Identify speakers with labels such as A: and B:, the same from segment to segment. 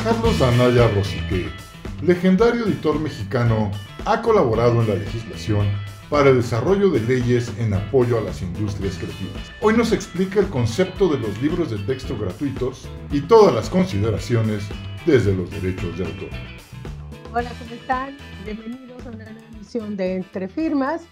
A: Carlos Anaya Rosique, legendario editor mexicano, ha colaborado en la legislación para el desarrollo de leyes en apoyo a las industrias creativas. Hoy nos explica el concepto de los libros de texto gratuitos y todas las consideraciones desde los derechos de autor.
B: Hola, ¿cómo están? Bienvenidos a una nueva emisión de Entre Firmas,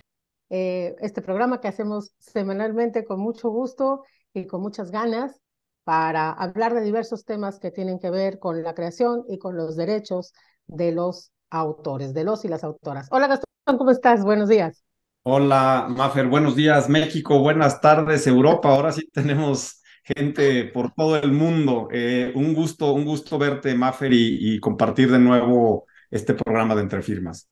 B: este programa que hacemos semanalmente con mucho gusto y con muchas ganas para hablar de diversos temas que tienen que ver con la creación y con los derechos de los autores, de los y las autoras. Hola, Gastón, ¿cómo estás? Buenos días.
C: Hola, Mafer, buenos días, México, buenas tardes, Europa. Ahora sí tenemos gente por todo el mundo. Un gusto verte, Mafer, y compartir de nuevo este programa de Entre Firmas.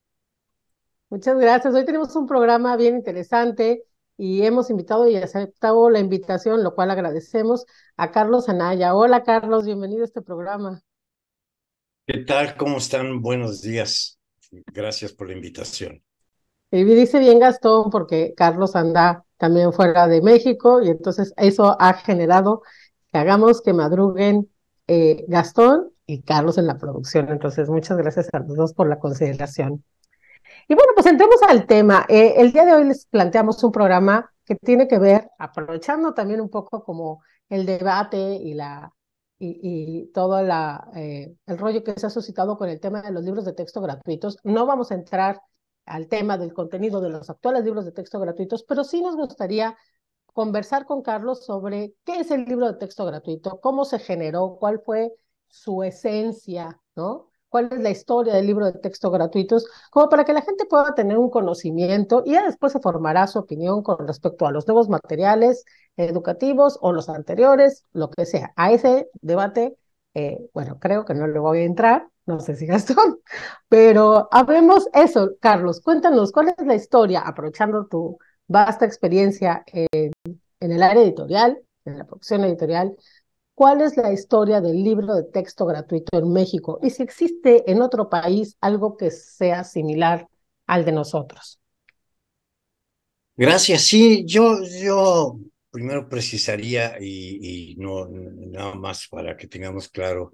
B: Muchas gracias. Hoy tenemos un programa bien interesante y hemos invitado y aceptado la invitación, lo cual agradecemos a Carlos Anaya. Hola, Carlos, bienvenido a este programa.
D: ¿Qué tal? ¿Cómo están? Buenos días. Gracias por la invitación.
B: Y dice bien Gastón porque Carlos anda también fuera de México y entonces eso ha generado que hagamos que madruguen Gastón y Carlos en la producción. Entonces, muchas gracias a los dos por la consideración. Y bueno, pues entremos al tema. El día de hoy les planteamos un programa que tiene que ver, aprovechando también un poco como el debate y todo el rollo que se ha suscitado con el tema de los libros de texto gratuitos. No vamos a entrar al tema del contenido de los actuales libros de texto gratuitos, pero sí nos gustaría conversar con Carlos sobre qué es el libro de texto gratuito, cómo se generó, cuál fue su esencia, ¿no? ¿Cuál es la historia del libro de texto gratuitos? Como para que la gente pueda tener un conocimiento y ya después se formará su opinión con respecto a los nuevos materiales educativos o los anteriores, lo que sea. A ese debate, bueno, creo que no le voy a entrar, no sé si Gastón, pero hablemos eso, Carlos, cuéntanos, ¿cuál es la historia, aprovechando tu vasta experiencia en el área editorial, en la producción editorial? ¿Cuál es la historia del libro de texto gratuito en México? Y si existe en otro país algo que sea similar al de nosotros.
D: Gracias. Sí, yo primero precisaría y no nada más para que tengamos claro,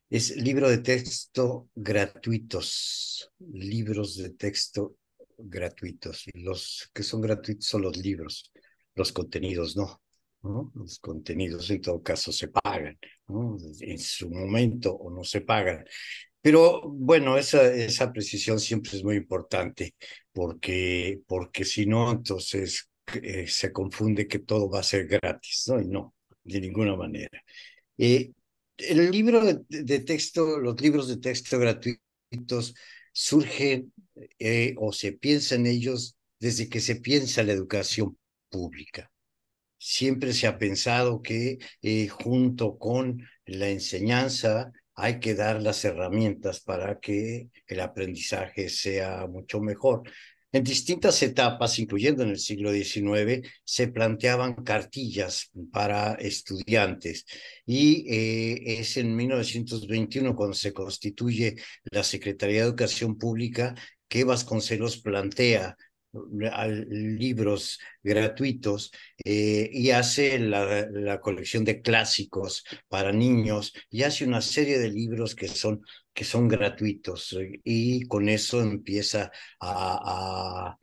D: es libro de texto gratuitos, libros de texto gratuitos. Y los que son gratuitos son los libros, los contenidos no. ¿No? Los contenidos en todo caso se pagan, ¿no? En su momento o no se pagan. Pero bueno, esa precisión siempre es muy importante porque si no, entonces se confunde que todo va a ser gratis, ¿no? Y no, de ninguna manera. Eh, el libro de texto, los libros de texto gratuitos surgen o se piensa en ellos desde que se piensa la educación pública. Siempre se ha pensado que junto con la enseñanza hay que dar las herramientas para que el aprendizaje sea mucho mejor. En distintas etapas, incluyendo en el siglo XIX, se planteaban cartillas para estudiantes y es en 1921 cuando se constituye la Secretaría de Educación Pública que Vasconcelos plantea libros gratuitos y hace la colección de clásicos para niños y hace una serie de libros que son gratuitos y con eso empieza a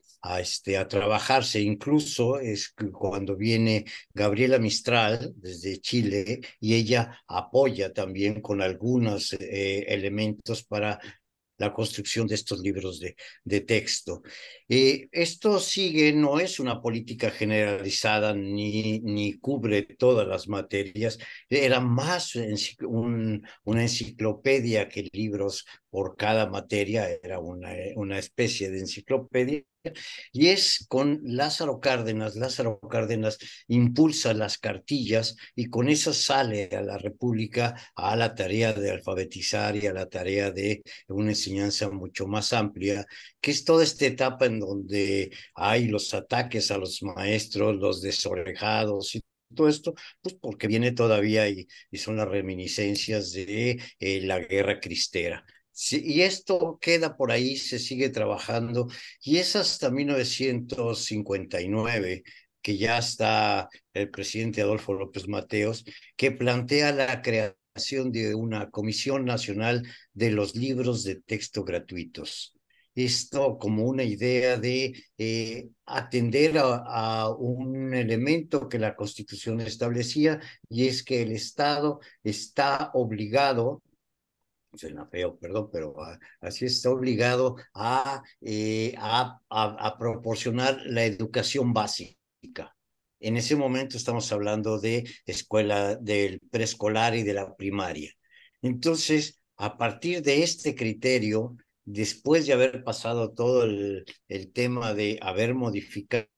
D: trabajarse. Incluso es cuando viene Gabriela Mistral desde Chile y ella apoya también con algunos elementos para la construcción de estos libros de texto. Esto sigue, no es una política generalizada ni cubre todas las materias, era más una enciclopedia que libros por cada materia, era una especie de enciclopedia. Y es con Lázaro Cárdenas. Lázaro Cárdenas impulsa las cartillas y con eso sale a la República a la tarea de alfabetizar y a la tarea de una enseñanza mucho más amplia, que es toda esta etapa en donde hay los ataques a los maestros, los desorejados y todo esto, pues porque viene todavía y son las reminiscencias de la guerra cristera. Sí, y esto queda por ahí, se sigue trabajando, y es hasta 1959 que ya está el presidente Adolfo López Mateos, que plantea la creación creación de una Comisión Nacional de los Libros de Texto Gratuitos. Esto como una idea de atender a un elemento que la Constitución establecía, y es que el Estado está obligado, suena feo, perdón, pero así está obligado a proporcionar la educación básica. En ese momento estamos hablando de escuela, del preescolar y de la primaria. Entonces, a partir de este criterio, después de haber pasado todo el tema de haber modificado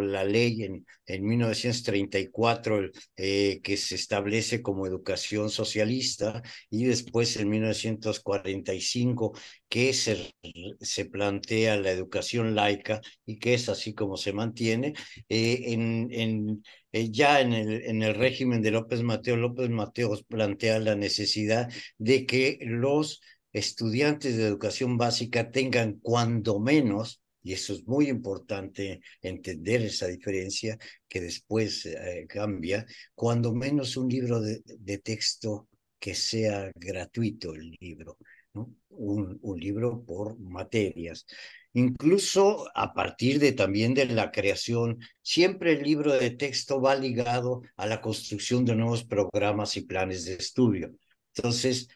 D: la ley en 1934, que se establece como educación socialista, y después en 1945 que se plantea la educación laica, y que es así como se mantiene. Ya en el régimen de López Mateos plantea la necesidad de que los estudiantes de educación básica tengan cuando menos, y eso es muy importante entender esa diferencia que después cambia, cuando menos un libro de texto que sea gratuito el libro, ¿no? Un libro por materias. Incluso a partir de también de la creación, siempre el libro de texto va ligado a la construcción de nuevos programas y planes de estudio. Entonces,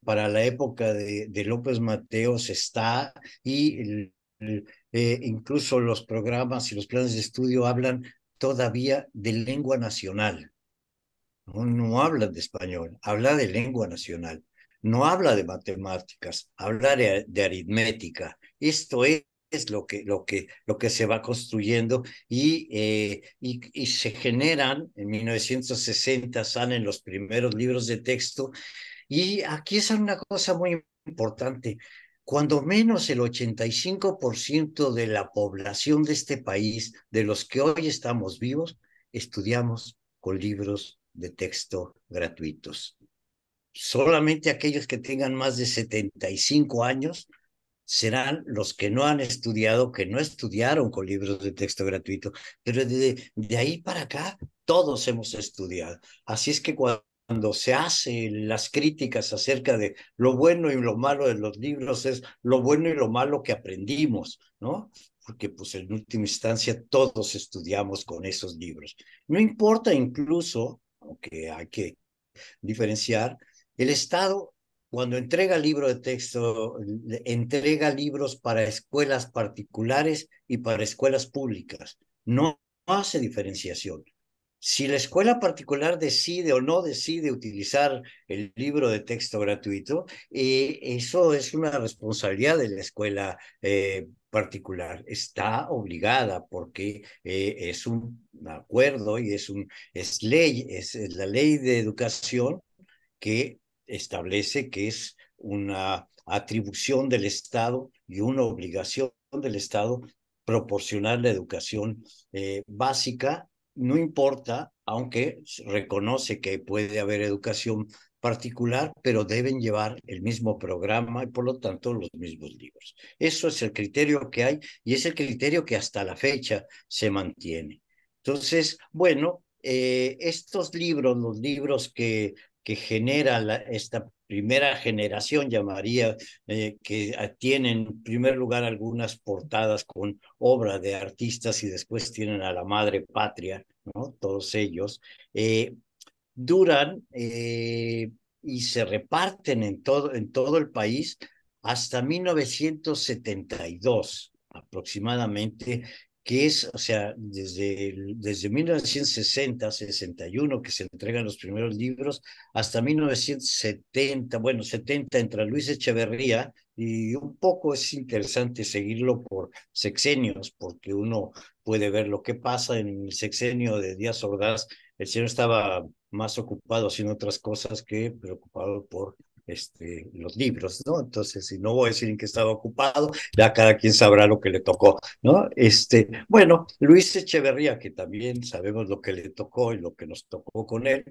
D: para la época de López Mateos está, y incluso los programas y los planes de estudio hablan todavía de lengua nacional. No habla de español, habla de lengua nacional. No habla de matemáticas, habla de aritmética. Esto es lo que se va construyendo, y se generan, en 1960 salen los primeros libros de texto, y aquí es una cosa muy importante. Cuando menos el 85% de la población de este país, de los que hoy estamos vivos, estudiamos con libros de texto gratuitos. Solamente aquellos que tengan más de 75 años serán los que no han estudiado, que no estudiaron con libros de texto gratuito, pero de ahí para acá todos hemos estudiado. Así es que cuando se hacen las críticas acerca de lo bueno y lo malo de los libros, es lo bueno y lo malo que aprendimos, ¿no? Porque pues en última instancia todos estudiamos con esos libros. No importa, incluso, aunque hay que diferenciar, el Estado, cuando entrega libro de texto, entrega libros para escuelas particulares y para escuelas públicas. No hace diferenciación. Si la escuela particular decide o no decide utilizar el libro de texto gratuito, eso es una responsabilidad de la escuela particular. Está obligada, porque es un acuerdo y es ley, es la ley de educación que establece que es una atribución del Estado y una obligación del Estado proporcionar la educación básica. No importa, aunque reconoce que puede haber educación particular, pero deben llevar el mismo programa y por lo tanto los mismos libros. Eso es el criterio que hay, y es el criterio que hasta la fecha se mantiene. Entonces, bueno, estos libros, los libros que genera esta primera generación, llamaría, que tienen en primer lugar algunas portadas con obra de artistas, y después tienen a la madre patria, ¿no? Todos ellos duran y se reparten en todo el país hasta 1972 aproximadamente, que es, o sea, desde 1960, 61, que se entregan los primeros libros, hasta 1970, bueno, 70 entra Luis Echeverría, y un poco es interesante seguirlo por sexenios, porque uno puede ver lo que pasa en el sexenio de Díaz Ordaz. El señor estaba más ocupado haciendo otras cosas que preocupado por los libros, ¿no? Entonces, si no voy a decir en qué estaba ocupado, ya cada quien sabrá lo que le tocó, ¿no? Bueno, Luis Echeverría, que también sabemos lo que le tocó y lo que nos tocó con él,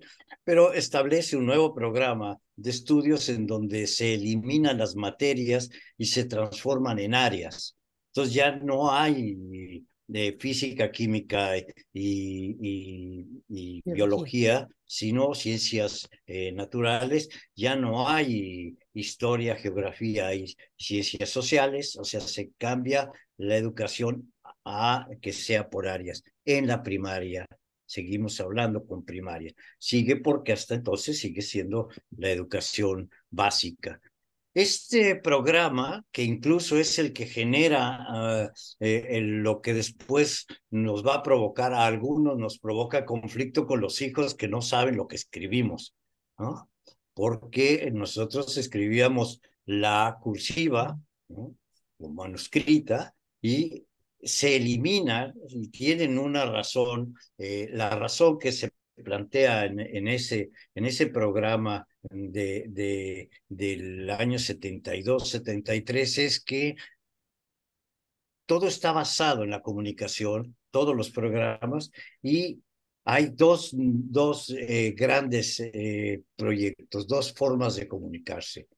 D: pero establece un nuevo programa de estudios en donde se eliminan las materias y se transforman en áreas. Entonces ya no hay de física, química y
B: Biología.
D: biología, sino ciencias naturales. Ya no hay historia, geografía, hay ciencias sociales, o sea, se cambia la educación a que sea por áreas. En la primaria, seguimos hablando con primaria. Sigue porque hasta entonces sigue siendo la educación básica. Este programa, que incluso es el que genera lo que después nos va a provocar a algunos, nos provoca conflicto con los hijos que no saben lo que escribimos, ¿no? Porque nosotros escribíamos la cursiva, ¿no? O manuscrita, y se elimina, y tienen una razón, la razón que se plantea en ese programa del año 72, 73 es que todo está basado en la comunicación, todos los programas, y hay dos grandes proyectos, dos formas de comunicarse,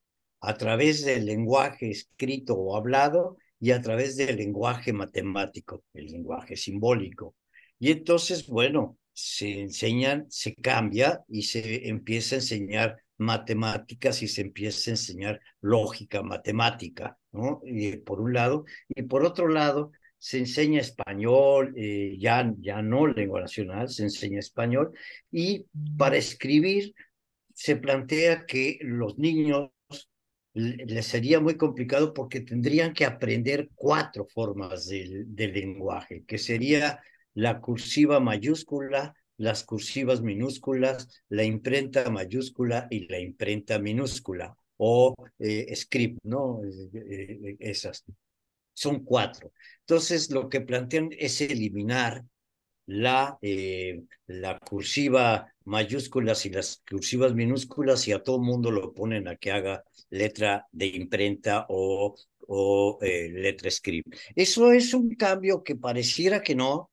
D: a través del lenguaje escrito o hablado y a través del lenguaje matemático, el lenguaje simbólico. Y entonces, bueno, se enseñan, se cambia y se empieza a enseñar matemáticas y se empieza a enseñar lógica matemática, ¿no? Y por un lado, y por otro lado, se enseña español, ya no lengua nacional, se enseña español, y para escribir se plantea que los niños les sería muy complicado porque tendrían que aprender cuatro formas del lenguaje, que sería la cursiva mayúscula, las cursivas minúsculas, la imprenta mayúscula y la imprenta minúscula, o script, ¿no? Esas. Son cuatro. Entonces, lo que plantean es eliminar la cursiva mayúsculas y las cursivas minúsculas, y a todo mundo lo ponen a que haga letra de imprenta o letra script. Eso es un cambio que pareciera que no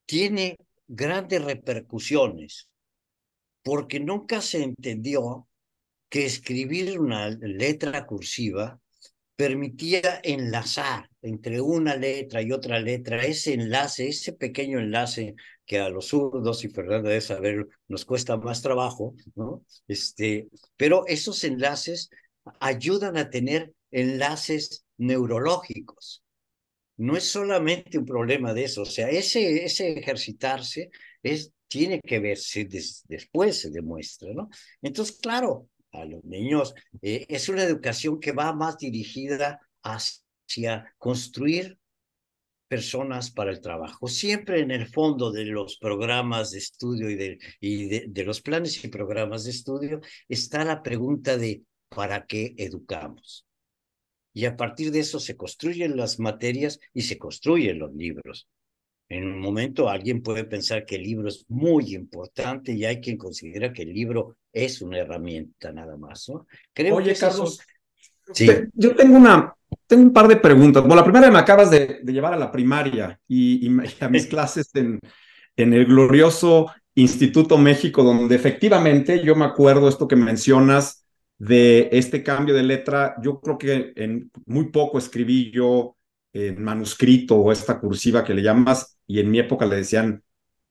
D: tiene grandes repercusiones, porque nunca se entendió que escribir una letra cursiva permitía enlazar entre una letra y otra letra, ese enlace, ese pequeño enlace que a los zurdos, y Fernanda debe saber, nos cuesta más trabajo, ¿no? Pero esos enlaces ayudan a tener enlaces neurológicos. No es solamente un problema de eso, o sea, ese ejercitarse tiene que verse, después se demuestra, ¿no? Entonces, claro, a los niños es una educación que va más dirigida hacia construir personas para el trabajo. Siempre en el fondo de los programas de estudio y de los planes y programas de estudio está la pregunta de ¿para qué educamos? Y a partir de eso se construyen las materias y se construyen los libros. En un momento alguien puede pensar que el libro es muy importante y hay quien considera que el libro es una herramienta nada más, ¿no? Creo que
C: Oye,
D: esas son...
C: Carlos,
D: Sí,
C: yo tengo un par de preguntas. Bueno, la primera me acabas de llevar a la primaria y a mis clases en el glorioso Instituto México, donde efectivamente yo me acuerdo esto que mencionas de este cambio de letra. Yo creo que en muy poco escribí yo en manuscrito o esta cursiva que le llamas, y en mi época le decían,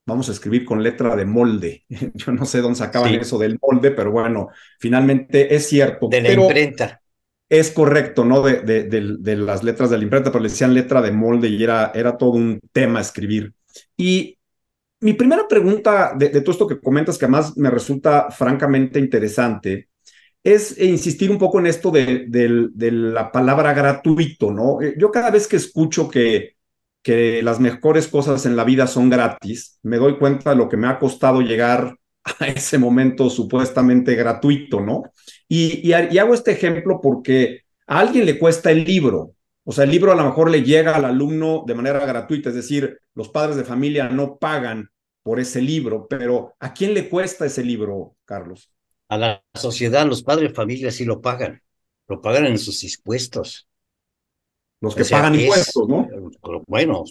C: vamos a escribir con letra de molde. Yo no sé dónde sacaban
D: sí,
C: eso del molde, pero bueno, finalmente es cierto.
D: de la
C: Pero
D: imprenta.
C: es correcto, ¿no? De las letras de la imprenta, pero le decían letra de molde y era todo un tema escribir. Y mi primera pregunta de todo esto que comentas, que además me resulta francamente interesante, es insistir un poco en esto de la palabra gratuito, ¿no? Yo cada vez que escucho que las mejores cosas en la vida son gratis, me doy cuenta de lo que me ha costado llegar a ese momento supuestamente gratuito, ¿no? Y hago este ejemplo porque a alguien le cuesta el libro. O sea, el libro a lo mejor le llega al alumno de manera gratuita, es decir, los padres de familia no pagan por ese libro, pero ¿a quién le cuesta ese libro, Carlos?
D: A la sociedad, los padres de familia sí lo pagan en sus impuestos.
C: los
D: O
C: que
D: sea,
C: pagan impuestos, ¿no?
D: bueno,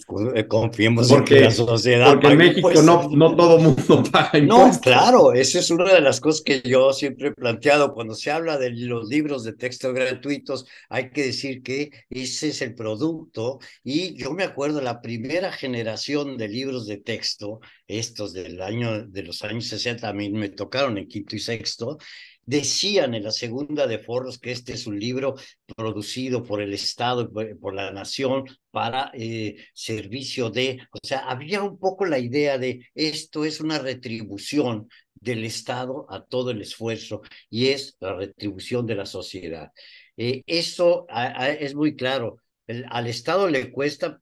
D: confiemos en que la
C: Porque,
D: sociedad
C: porque en
D: pague
C: México
D: impuestos.
C: no todo mundo paga
D: No,
C: impuestos.
D: claro, esa es una de las cosas que yo siempre he planteado. Cuando se habla de los libros de texto gratuitos, hay que decir que ese es el producto. Y yo me acuerdo la primera generación de libros de texto, estos de los años 60, a mí me tocaron en quinto y sexto, decían en la segunda de Forros que este es un libro producido por el Estado, por la nación, para servicio de, o sea, había un poco la idea de esto es una retribución del Estado a todo el esfuerzo y es la retribución de la sociedad. Eso es muy claro. Al Estado le cuesta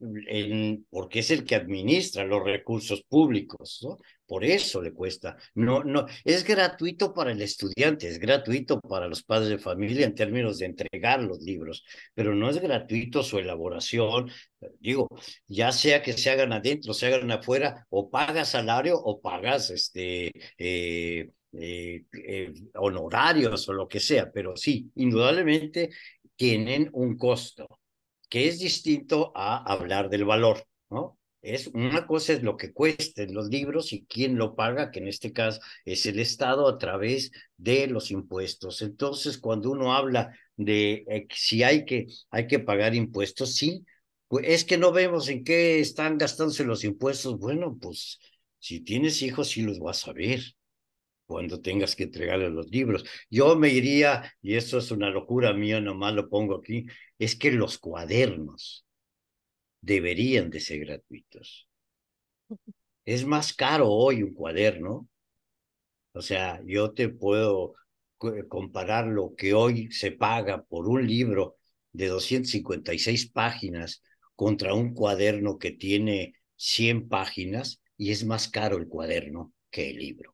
D: porque es el que administra los recursos públicos, ¿no? Por eso le cuesta. No, no, es gratuito para el estudiante, es gratuito para los padres de familia en términos de entregar los libros, pero no es gratuito su elaboración. Digo, ya sea que se hagan adentro, se hagan afuera, o pagas salario o pagas honorarios o lo que sea, pero sí, indudablemente tienen un costo que es distinto a hablar del valor, ¿no? Una cosa es lo que cuesten los libros y quién lo paga, que en este caso es el Estado a través de los impuestos. Entonces, cuando uno habla de si hay que pagar impuestos, sí, pues es que no vemos en qué están gastándose los impuestos. Bueno, pues si tienes hijos, sí los vas a ver cuando tengas que entregarle los libros. Yo me iría, y eso es una locura mía, nomás lo pongo aquí, es que los cuadernos deberían de ser gratuitos. Es más caro hoy un cuaderno. O sea, yo te puedo comparar lo que hoy se paga por un libro de 256 páginas contra un cuaderno que tiene 100 páginas y es más caro el cuaderno que el libro.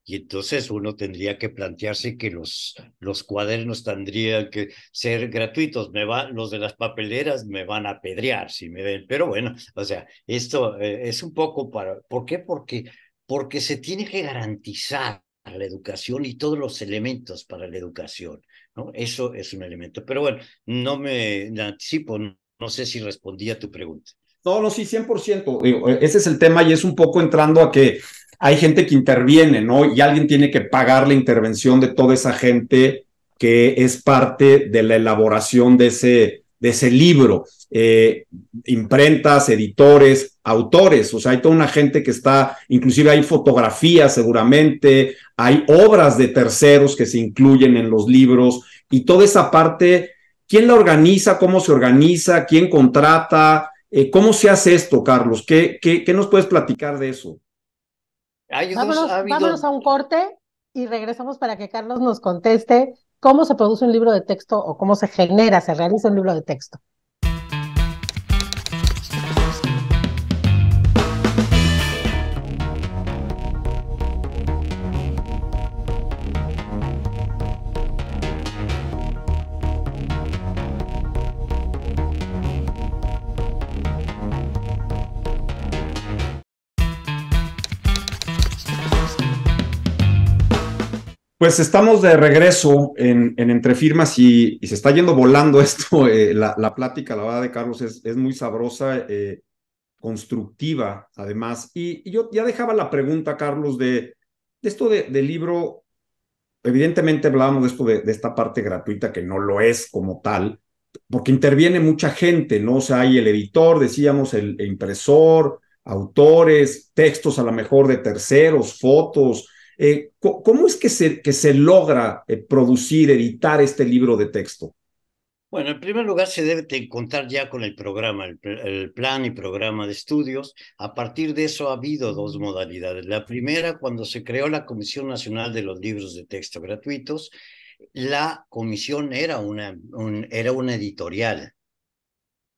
D: Y entonces uno tendría que plantearse que los cuadernos tendrían que ser gratuitos. Los de las papeleras me van a apedrear si me ven. Pero bueno, o sea, esto es un poco para... ¿Por qué? Porque se tiene que garantizar la educación y todos los elementos para la educación, ¿no? Eso es un elemento. Pero bueno, no me anticipo, no sé si respondí a tu pregunta.
C: No, no, sí, 100%. Digo, ese es el tema y es un poco entrando a que hay gente que interviene, ¿no? Y alguien tiene que pagar la intervención de toda esa gente que es parte de la elaboración de ese libro. Imprentas, editores, autores, o sea, hay toda una gente que está, inclusive hay fotografías seguramente, hay obras de terceros que se incluyen en los libros y toda esa parte, ¿quién la organiza? ¿Cómo se organiza? ¿Quién contrata? ¿Cómo se hace esto, Carlos? ¿Qué nos puedes platicar de eso?
B: Vámonos,
D: Ha
B: vámonos
D: habido
B: a un corte y regresamos para que Carlos nos conteste cómo se produce un libro de texto o cómo se genera, se realiza un libro de texto.
C: Pues estamos de regreso en Entre Firmas y se está yendo volando esto. La plática, la verdad, de Carlos es muy sabrosa, constructiva, además. Y yo ya dejaba la pregunta, Carlos, de esto del libro. Evidentemente hablábamos de esto de esta parte gratuita que no lo es como tal, porque interviene mucha gente, ¿no? O sea, hay el editor, decíamos, el impresor, autores, textos a lo mejor de terceros, fotos. ¿Cómo es que se logra producir, editar este libro de texto?
D: Bueno, en primer lugar se debe de contar ya con el programa, el plan y programa de estudios. A partir de eso ha habido dos modalidades. La primera, cuando se creó la Comisión Nacional de los Libros de Texto Gratuitos, la comisión era una editorial.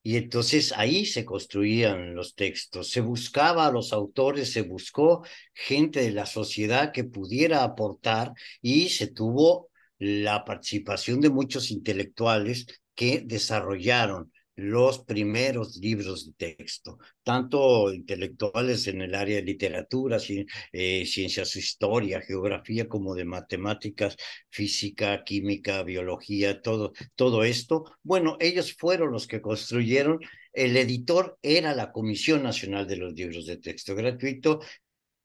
D: Y entonces ahí se construían los textos, se buscaba a los autores, se buscó gente de la sociedad que pudiera aportar y se tuvo la participación de muchos intelectuales que desarrollaron los primeros libros de texto, tanto intelectuales en el área de literatura, ciencias, historia, geografía, como de matemáticas, física, química, biología, todo esto. Bueno, ellos fueron los que construyeron. El editor era la Comisión Nacional de los Libros de Texto Gratuito.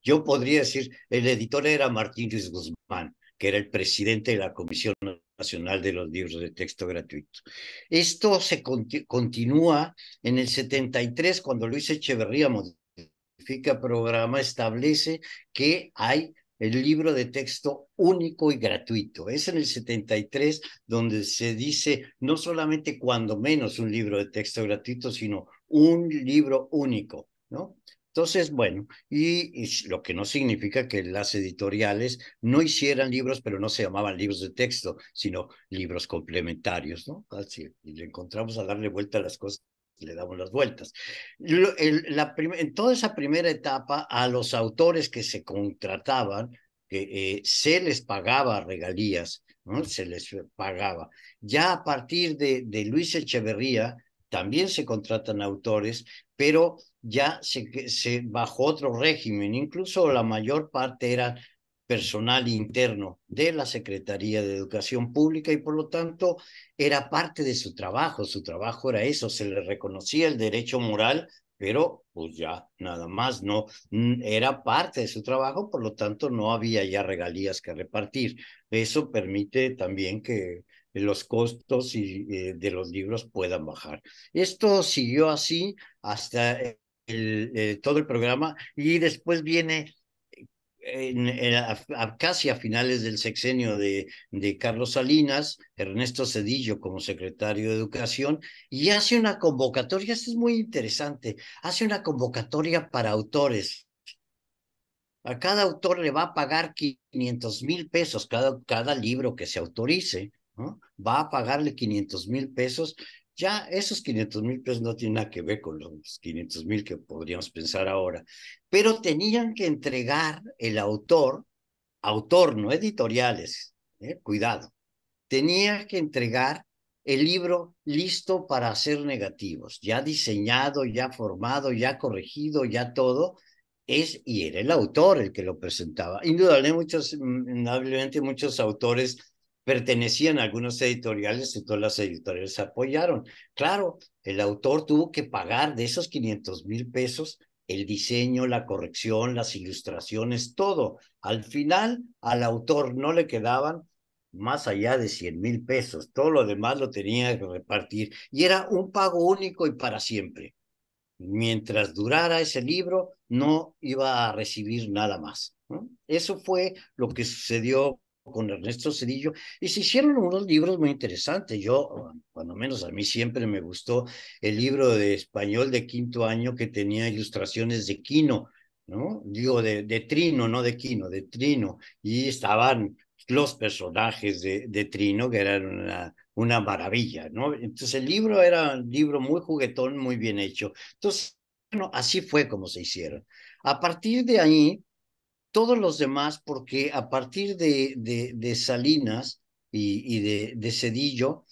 D: Yo podría decir, el editor era Martín Luis Guzmán, que era el presidente de la Comisión Nacional de los Libros de Texto Gratuito. Esto se continúa en el 73, cuando Luis Echeverría modifica programa, establece que hay el libro de texto único y gratuito. Es en el 73 donde se dice no solamente cuando menos un libro de texto gratuito, sino un libro único, ¿no? Entonces, bueno, y lo que no significa que las editoriales no hicieran libros, pero no se llamaban libros de texto, sino libros complementarios, ¿no? Así, y le encontramos a darle vuelta a las cosas, le damos las vueltas. En toda esa primera etapa, a los autores que se contrataban, se les pagaba regalías, ¿no? Se les pagaba. Ya a partir de Luis Echeverría, también se contratan autores, pero ya se bajó otro régimen, incluso la mayor parte era personal interno de la Secretaría de Educación Pública y por lo tanto era parte de su trabajo era eso, se le reconocía el derecho moral, pero pues ya nada más, no era parte de su trabajo, por lo tanto no había ya regalías que repartir. Eso permite también que los costos de los libros puedan bajar. Esto siguió así hasta todo el programa y después viene casi a finales del sexenio de Carlos Salinas, Ernesto Zedillo como secretario de Educación, y hace una convocatoria, esto es muy interesante, hace una convocatoria para autores. A cada autor le va a pagar 500,000 pesos cada libro que se autorice, ¿no? Va a pagarle 500,000 pesos. Ya esos 500,000 pesos no tienen nada que ver con los 500,000 que podríamos pensar ahora, pero tenían que entregar el autor, no editoriales, cuidado, tenía que entregar el libro listo para hacer negativos, ya diseñado, ya formado, ya corregido, ya todo, y era el autor el que lo presentaba. Indudablemente muchos autores pertenecían a algunos editoriales y todas las editoriales apoyaron. Claro, el autor tuvo que pagar de esos 500,000 pesos el diseño, la corrección, las ilustraciones, todo. Al final, al autor no le quedaban más allá de 100,000 pesos. Todo lo demás lo tenía que repartir. Y era un pago único y para siempre. Mientras durara ese libro, no iba a recibir nada más, ¿no? Eso fue lo que sucedió con Ernesto Zedillo, y se hicieron unos libros muy interesantes. Yo, cuando menos a mí siempre me gustó el libro de español de quinto año que tenía ilustraciones de Quino, ¿no? Digo, de Trino, no de Quino, de Trino, y estaban los personajes de Trino, que eran una maravilla, ¿no? Entonces el libro era un libro muy juguetón, muy bien hecho. Entonces, bueno, así fue como se hicieron. A partir de ahí, todos los demás, porque a partir de Salinas y de Cedillo,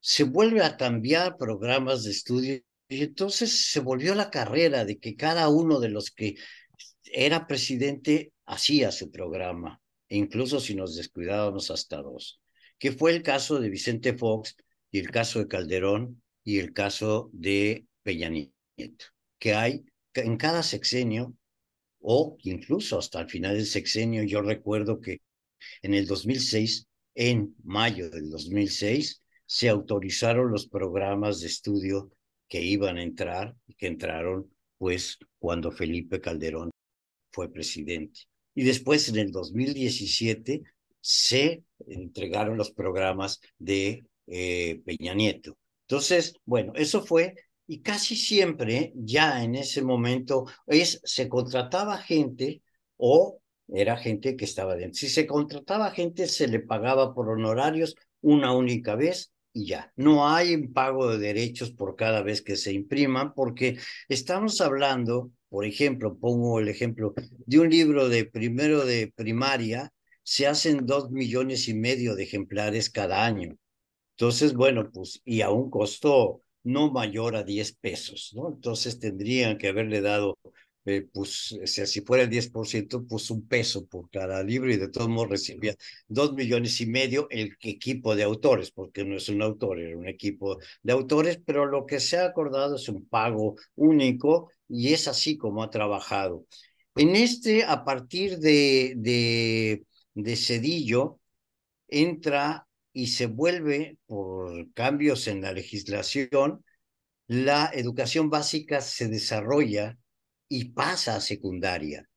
D: se vuelve a cambiar programas de estudio y entonces se volvió la carrera de que cada uno de los que era presidente hacía su programa, e incluso si nos descuidábamos hasta dos, que fue el caso de Vicente Fox y el caso de Calderón y el caso de Peña Nieto, que hay en cada sexenio o incluso hasta el final del sexenio. Yo recuerdo que en el 2006, en mayo del 2006, se autorizaron los programas de estudio que iban a entrar y que entraron pues cuando Felipe Calderón fue presidente. Y después en el 2017 se entregaron los programas de Peña Nieto. Entonces, bueno, eso fue, y casi siempre ya en ese momento se contrataba gente o era gente que estaba dentro. Si se contrataba gente, se le pagaba por honorarios una única vez y ya. No hay un pago de derechos por cada vez que se impriman, porque estamos hablando, por ejemplo, pongo el ejemplo de un libro de primero de primaria, se hacen 2,5 millones de ejemplares cada año. Entonces, bueno, pues, y a un costo no mayor a 10 pesos, ¿no? Entonces tendrían que haberle dado, pues, o sea, si fuera el 10%, pues 1 peso por cada libro y de todos modos recibía 2,5 millones el equipo de autores, porque no es un autor, era un equipo de autores, pero lo que se ha acordado es un pago único y es así como ha trabajado. A partir de Zedillo, entra y se vuelve, por cambios en la legislación, la educación básica se desarrolla y pasa a secundaria.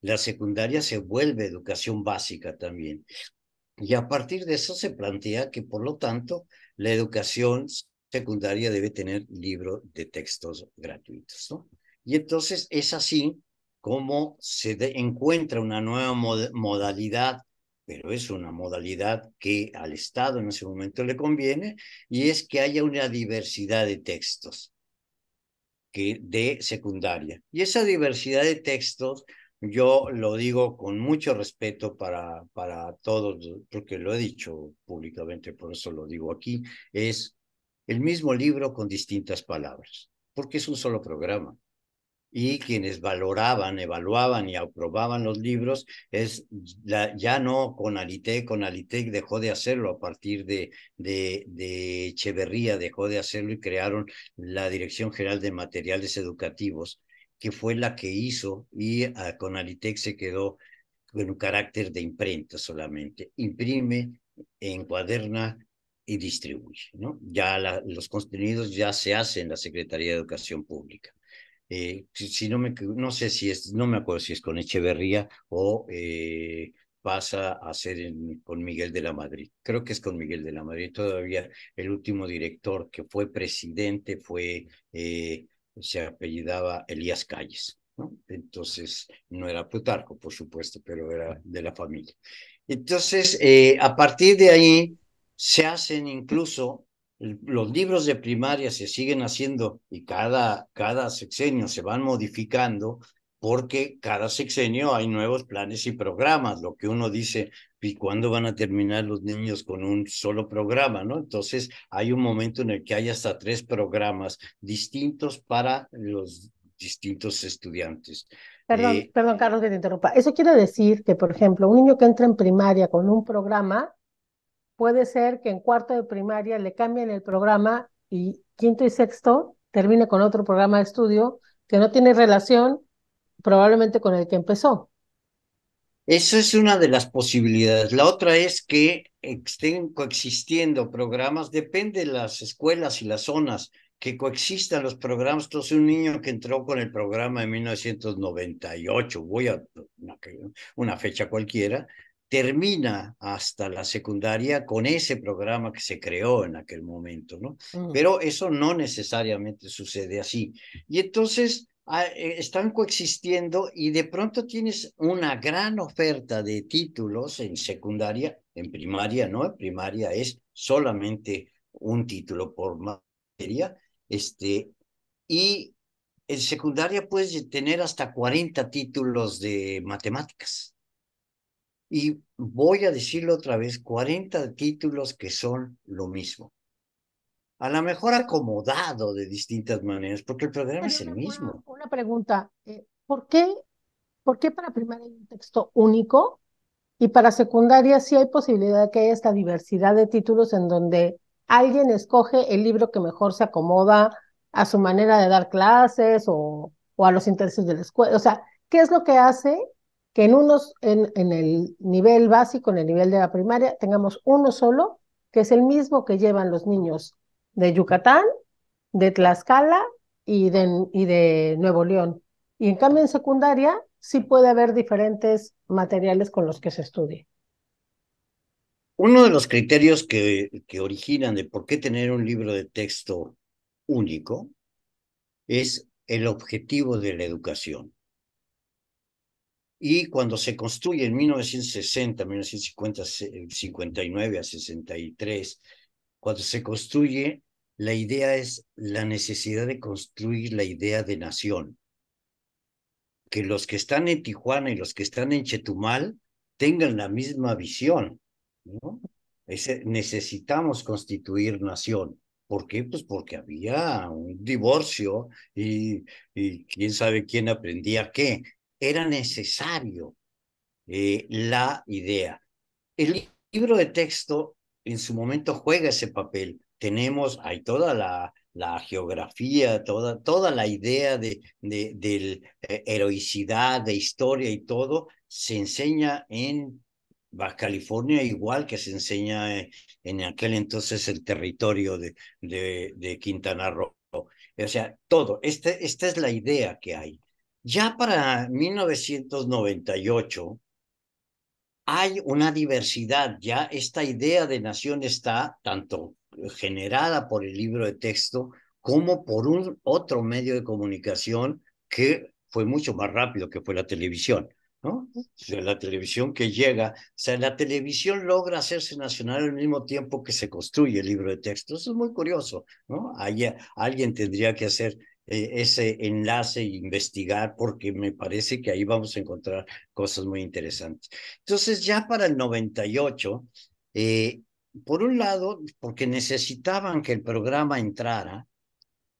D: La secundaria se vuelve educación básica también. Y a partir de eso se plantea que, por lo tanto, la educación secundaria debe tener libro de textos gratuitos, ¿no? Y entonces es así como encuentra una nueva modalidad, pero es una modalidad que al Estado en ese momento le conviene, y es que haya una diversidad de textos de secundaria. Y esa diversidad de textos, yo lo digo con mucho respeto para todos, porque lo he dicho públicamente, por eso lo digo aquí, es el mismo libro con distintas palabras, porque es un solo programa. Y quienes valoraban, evaluaban y aprobaban los libros, ya no Conalitec dejó de hacerlo a partir de Echeverría, dejó de hacerlo y crearon la Dirección General de Materiales Educativos, que fue la que hizo, y a Conalitec se quedó con un carácter de imprenta solamente. Imprime, encuaderna y distribuye, ¿no? Ya los contenidos ya se hacen en la Secretaría de Educación Pública. Si no sé si no me acuerdo si es con Echeverría o pasa a ser con Miguel de la Madrid. Creo que es con Miguel de la Madrid. Todavía el último director que fue presidente se apellidaba Elías Calles, ¿no? Entonces, no era Plutarco, por supuesto, pero era de la familia. Entonces, a partir de ahí, se hacen incluso los libros de primaria, se siguen haciendo y cada sexenio se van modificando, porque cada sexenio hay nuevos planes y programas. Lo que uno dice, ¿y cuándo van a terminar los niños con un solo programa, no? Entonces hay un momento en el que hay hasta 3 programas distintos para los distintos estudiantes.
B: Perdón, Carlos, que te interrumpa. Eso quiere decir que, por ejemplo, un niño que entra en primaria con un programa, puede ser que en cuarto de primaria le cambien el programa y quinto y sexto termine con otro programa de estudio que no tiene relación probablemente con el que empezó.
D: Esa es una de las posibilidades. La otra es que estén coexistiendo programas, depende de las escuelas y las zonas, que coexistan los programas. Entonces, un niño que entró con el programa en 1998, voy a una fecha cualquiera, termina hasta la secundaria con ese programa que se creó en aquel momento, ¿no? Pero eso no necesariamente sucede así. Y entonces están coexistiendo, y de pronto tienes una gran oferta de títulos en secundaria. En primaria no, en primaria es solamente un título por materia, y en secundaria puedes tener hasta 40 títulos de matemáticas. Y voy a decirlo otra vez, 40 títulos que son lo mismo. A lo mejor acomodado de distintas maneras, porque el programa es el mismo.
B: Una pregunta, ¿por qué para primaria hay un texto único y para secundaria sí hay posibilidad de que haya esta diversidad de títulos en donde alguien escoge el libro que mejor se acomoda a su manera de dar clases o a los intereses de la escuela? O sea, ¿qué es lo que hace que en el nivel básico, en el nivel de la primaria, tengamos uno solo, que es el mismo que llevan los niños de Yucatán, de Tlaxcala y de Nuevo León? Y en cambio en secundaria sí puede haber diferentes materiales con los que se estudie.
D: Uno de los criterios que originan de por qué tener un libro de texto único es el objetivo de la educación. Y cuando se construye en 1960, 1950, 59 a 63, cuando se construye, la idea es la necesidad de construir la idea de nación. Que los que están en Tijuana y los que están en Chetumal tengan la misma visión, ¿no? Necesitamos constituir nación. ¿Por qué? Pues porque había un divorcio y quién sabe quién aprendía qué. Era necesario la idea. El libro de texto en su momento juega ese papel. Hay toda la geografía, toda la idea de heroicidad, de historia y todo, se enseña en Baja California igual que se enseña en aquel entonces el territorio de Quintana Roo. O sea, todo. Esta es la idea que hay. Ya para 1998 hay una diversidad, ya esta idea de nación está tanto generada por el libro de texto como por un otro medio de comunicación que fue mucho más rápido, que fue la televisión, ¿no? O sea, la televisión que llega, o sea, la televisión logra hacerse nacional al mismo tiempo que se construye el libro de texto. Eso es muy curioso, ¿no? Alguien tendría que hacer ese enlace e investigar, porque me parece que ahí vamos a encontrar cosas muy interesantes. Entonces, ya para el 98, por un lado, porque necesitaban que el programa entrara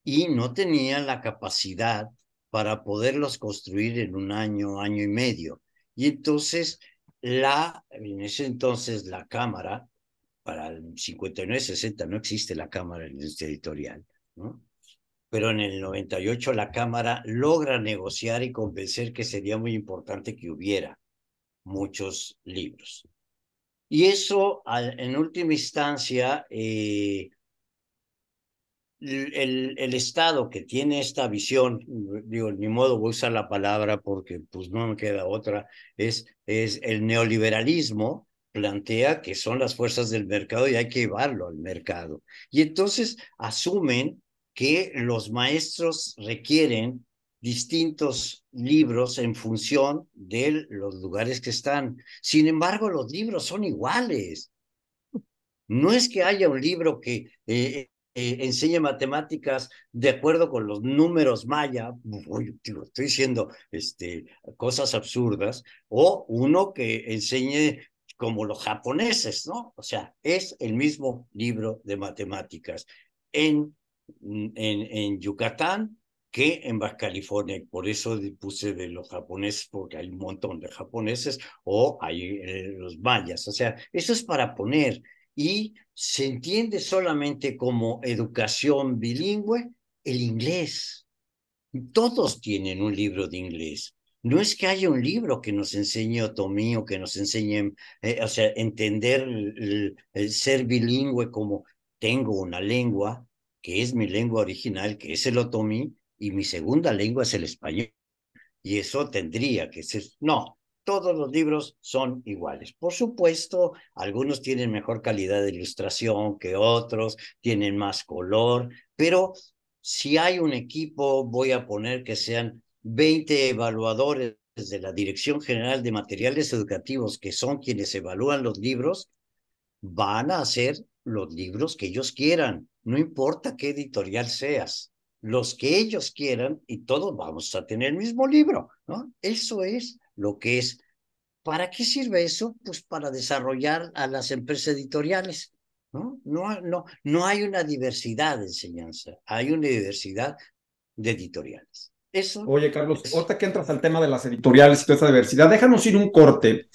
D: y no tenían la capacidad para poderlos construir en un año, año y medio. Y entonces, en ese entonces, la Cámara, para el 59-60 no existe la Cámara de la Industria Editorial, ¿no? Pero en el 98 la Cámara logra negociar y convencer que sería muy importante que hubiera muchos libros. Y eso, en última instancia, el Estado que tiene esta visión, digo, ni modo voy a usar la palabra porque pues no me queda otra, es el neoliberalismo, plantea que son las fuerzas del mercado y hay que llevarlo al mercado. Y entonces asumen que los maestros requieren distintos libros en función de los lugares que están. Sin embargo, los libros son iguales. No es que haya un libro que enseñe matemáticas de acuerdo con los números maya, estoy diciendo cosas absurdas, o uno que enseñe como los japoneses, ¿no? O sea, es el mismo libro de matemáticas en Yucatán que en Baja California, y por eso puse de los japoneses, porque hay un montón de japoneses, o hay los mayas, o sea, eso es para poner, y se entiende solamente como educación bilingüe el inglés. Todos tienen un libro de inglés. No es que haya un libro que nos enseñe otomí o que nos enseñe, o sea, entender el ser bilingüe como tengo una lengua que es mi lengua original, que es el otomí, y mi segunda lengua es el español. Y eso tendría que ser. No, todos los libros son iguales. Por supuesto, algunos tienen mejor calidad de ilustración que otros, tienen más color, pero si hay un equipo, voy a poner que sean 20 evaluadores de la Dirección General de Materiales Educativos, que son quienes evalúan los libros, van a hacer los libros que ellos quieran, no importa qué editorial seas, los que ellos quieran, y todos vamos a tener el mismo libro, ¿no? Eso es lo que es. ¿Para qué sirve eso? Pues para desarrollar a las empresas editoriales, ¿no? No hay una diversidad de enseñanza, hay una diversidad de editoriales. Eso
C: Oye, Carlos,
D: es.
C: ahorita que entras al tema de las editoriales y toda esa diversidad, déjanos ir un corte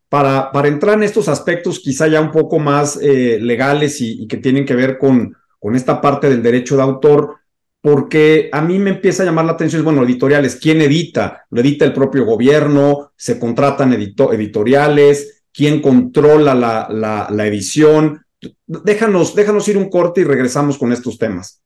C: para entrar en estos aspectos quizá ya un poco más legales y que tienen que ver con esta parte del derecho de autor, porque a mí me empieza a llamar la atención, bueno, editoriales, ¿quién edita? ¿Lo edita el propio gobierno? ¿Se contratan editoriales? ¿Quién controla la edición? Déjanos ir un corte y regresamos con estos temas.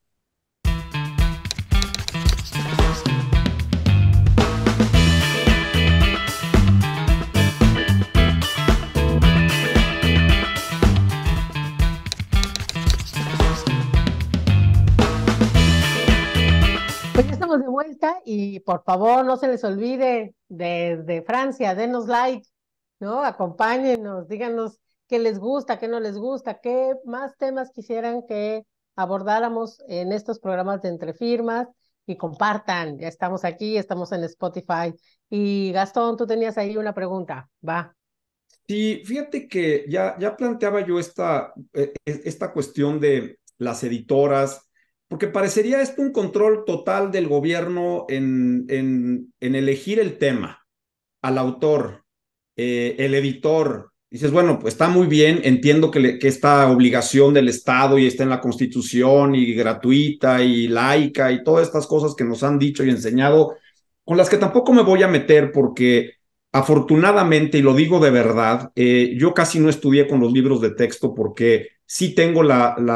B: Pues ya estamos de vuelta y por favor no se les olvide de Francia, denos like, ¿no? Acompáñenos, díganos qué les gusta, qué no les gusta, qué más temas quisieran que abordáramos en estos programas de Entre Firmas, y compartan. Ya estamos aquí, estamos en Spotify. Y Gastón, tú tenías ahí una pregunta, va.
C: Sí, fíjate que ya planteaba yo esta cuestión las editoras, porque parecería esto un control total del gobierno en elegir el tema, al autor, el editor. Dices, bueno, pues está muy bien, entiendo que esta obligación del Estado y está en la Constitución y gratuita y laica y todas estas cosas que nos han dicho y enseñado, con las que tampoco me voy a meter porque afortunadamente, y lo digo de verdad, yo casi no estudié con los libros de texto porque sí tengo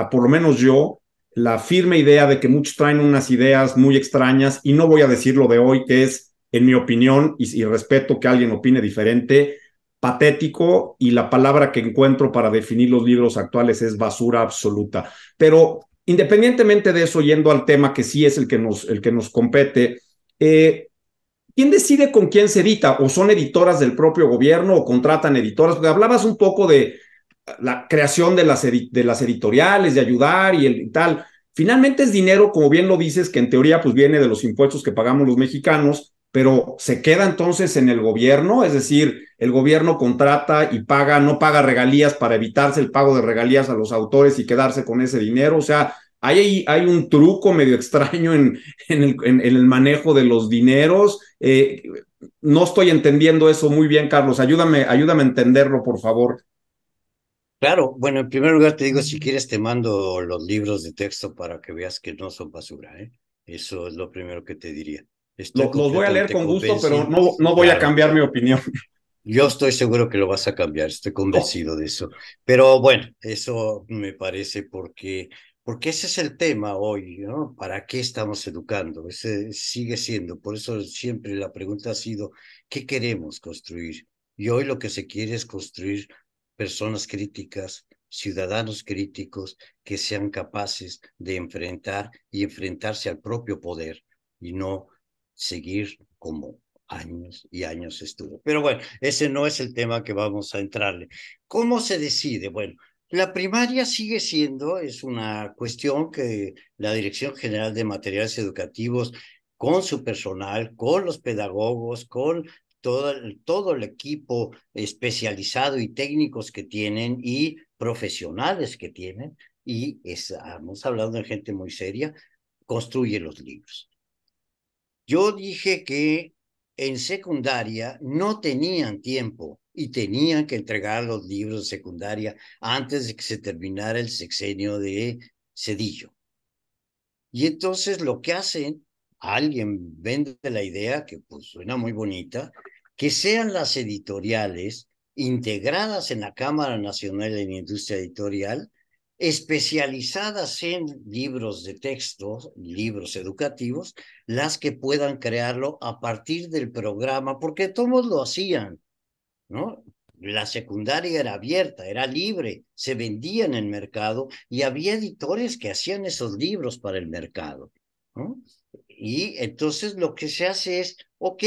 C: por lo menos yo, la firme idea de que muchos traen unas ideas muy extrañas y no voy a decir lo de hoy, que es, en mi opinión, y respeto que alguien opine diferente, patético, y la palabra que encuentro para definir los libros actuales es basura absoluta. Pero independientemente de eso, yendo al tema que sí es el que nos compete, ¿quién decide con quién se edita? ¿O son editoras del propio gobierno o contratan editoras? Porque hablabas un poco de la creación de las editoriales, de ayudar y tal. Finalmente es dinero, como bien lo dices, que en teoría pues viene de los impuestos que pagamos los mexicanos, pero se queda entonces en el gobierno, es decir, el gobierno contrata y paga, no paga regalías para evitarse el pago de regalías a los autores y quedarse con ese dinero. O sea, hay un truco medio extraño en el manejo de los dineros. No estoy entendiendo eso muy bien, Carlos. Ayúdame a entenderlo, por favor.
D: Claro, bueno, en primer lugar te digo, si quieres te mando los libros de texto para que veas que no son basura, ¿eh? Eso es lo primero que te diría. Estoy
C: Los voy a leer
D: completamente
C: con gusto, pero
D: convencido.
C: no voy a
D: Claro,
C: cambiar mi opinión.
D: yo estoy seguro que lo vas a cambiar, estoy
C: No.
D: convencido de eso. Pero bueno, eso me parece porque ese es el tema hoy, ¿no? ¿Para qué estamos educando? Ese sigue siendo, por eso siempre la pregunta ha sido, ¿qué queremos construir? Y hoy lo que se quiere es construir personas críticas, ciudadanos críticos que sean capaces de enfrentar y enfrentarse al propio poder y no seguir como años y años estuvo. Pero bueno, ese no es el tema que vamos a entrarle. ¿Cómo se decide? Bueno, la primaria sigue siendo, es una cuestión que la Dirección General de Materiales Educativos, con su personal, con los pedagogos, con todo el equipo especializado y técnicos que tienen y profesionales que tienen, y estamos hablando de gente muy seria, construye los libros. Yo dije que en secundaria no tenían tiempo y tenían que entregar los libros de secundaria antes de que se terminara el sexenio de Cedillo. Y entonces lo que hacen, alguien vende la idea, que pues suena muy bonita, que sean las editoriales integradas en la Cámara Nacional de la Industria Editorial, especializadas en libros de texto, libros educativos, las que puedan crearlo a partir del programa, porque todos lo hacían, ¿no? La secundaria era abierta, era libre, se vendía en el mercado y había editores que hacían esos libros para el mercado, ¿no? Y entonces lo que se hace es, ok,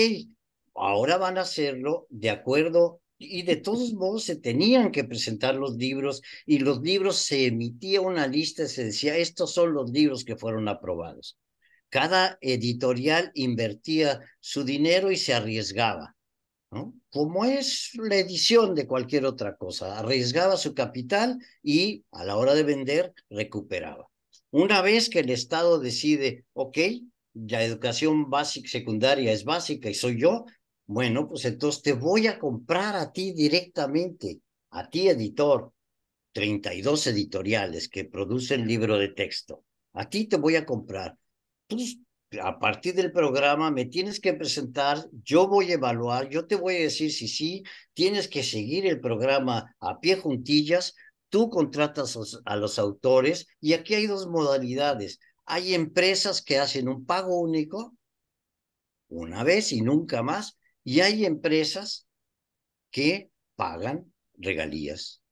D: ahora van a hacerlo de acuerdo, y de todos modos se tenían que presentar los libros y los libros se emitía una lista y se decía, estos son los libros que fueron aprobados. Cada editorial invertía su dinero y se arriesgaba, ¿no? Como es la edición de cualquier otra cosa, arriesgaba su capital y a la hora de vender recuperaba. Una vez que el Estado decide, ok, la educación básica, secundaria es básica y soy yo, bueno, pues entonces te voy a comprar a ti directamente, a ti editor, 32 editoriales que producen libro de texto, a ti te voy a comprar. Pues a partir del programa me tienes que presentar, yo voy a evaluar, yo te voy a decir si sí, tienes que seguir el programa a pie juntillas, tú contratas a los autores y aquí hay dos modalidades. Hay empresas que hacen un pago único una vez y nunca más, y hay empresas que pagan regalías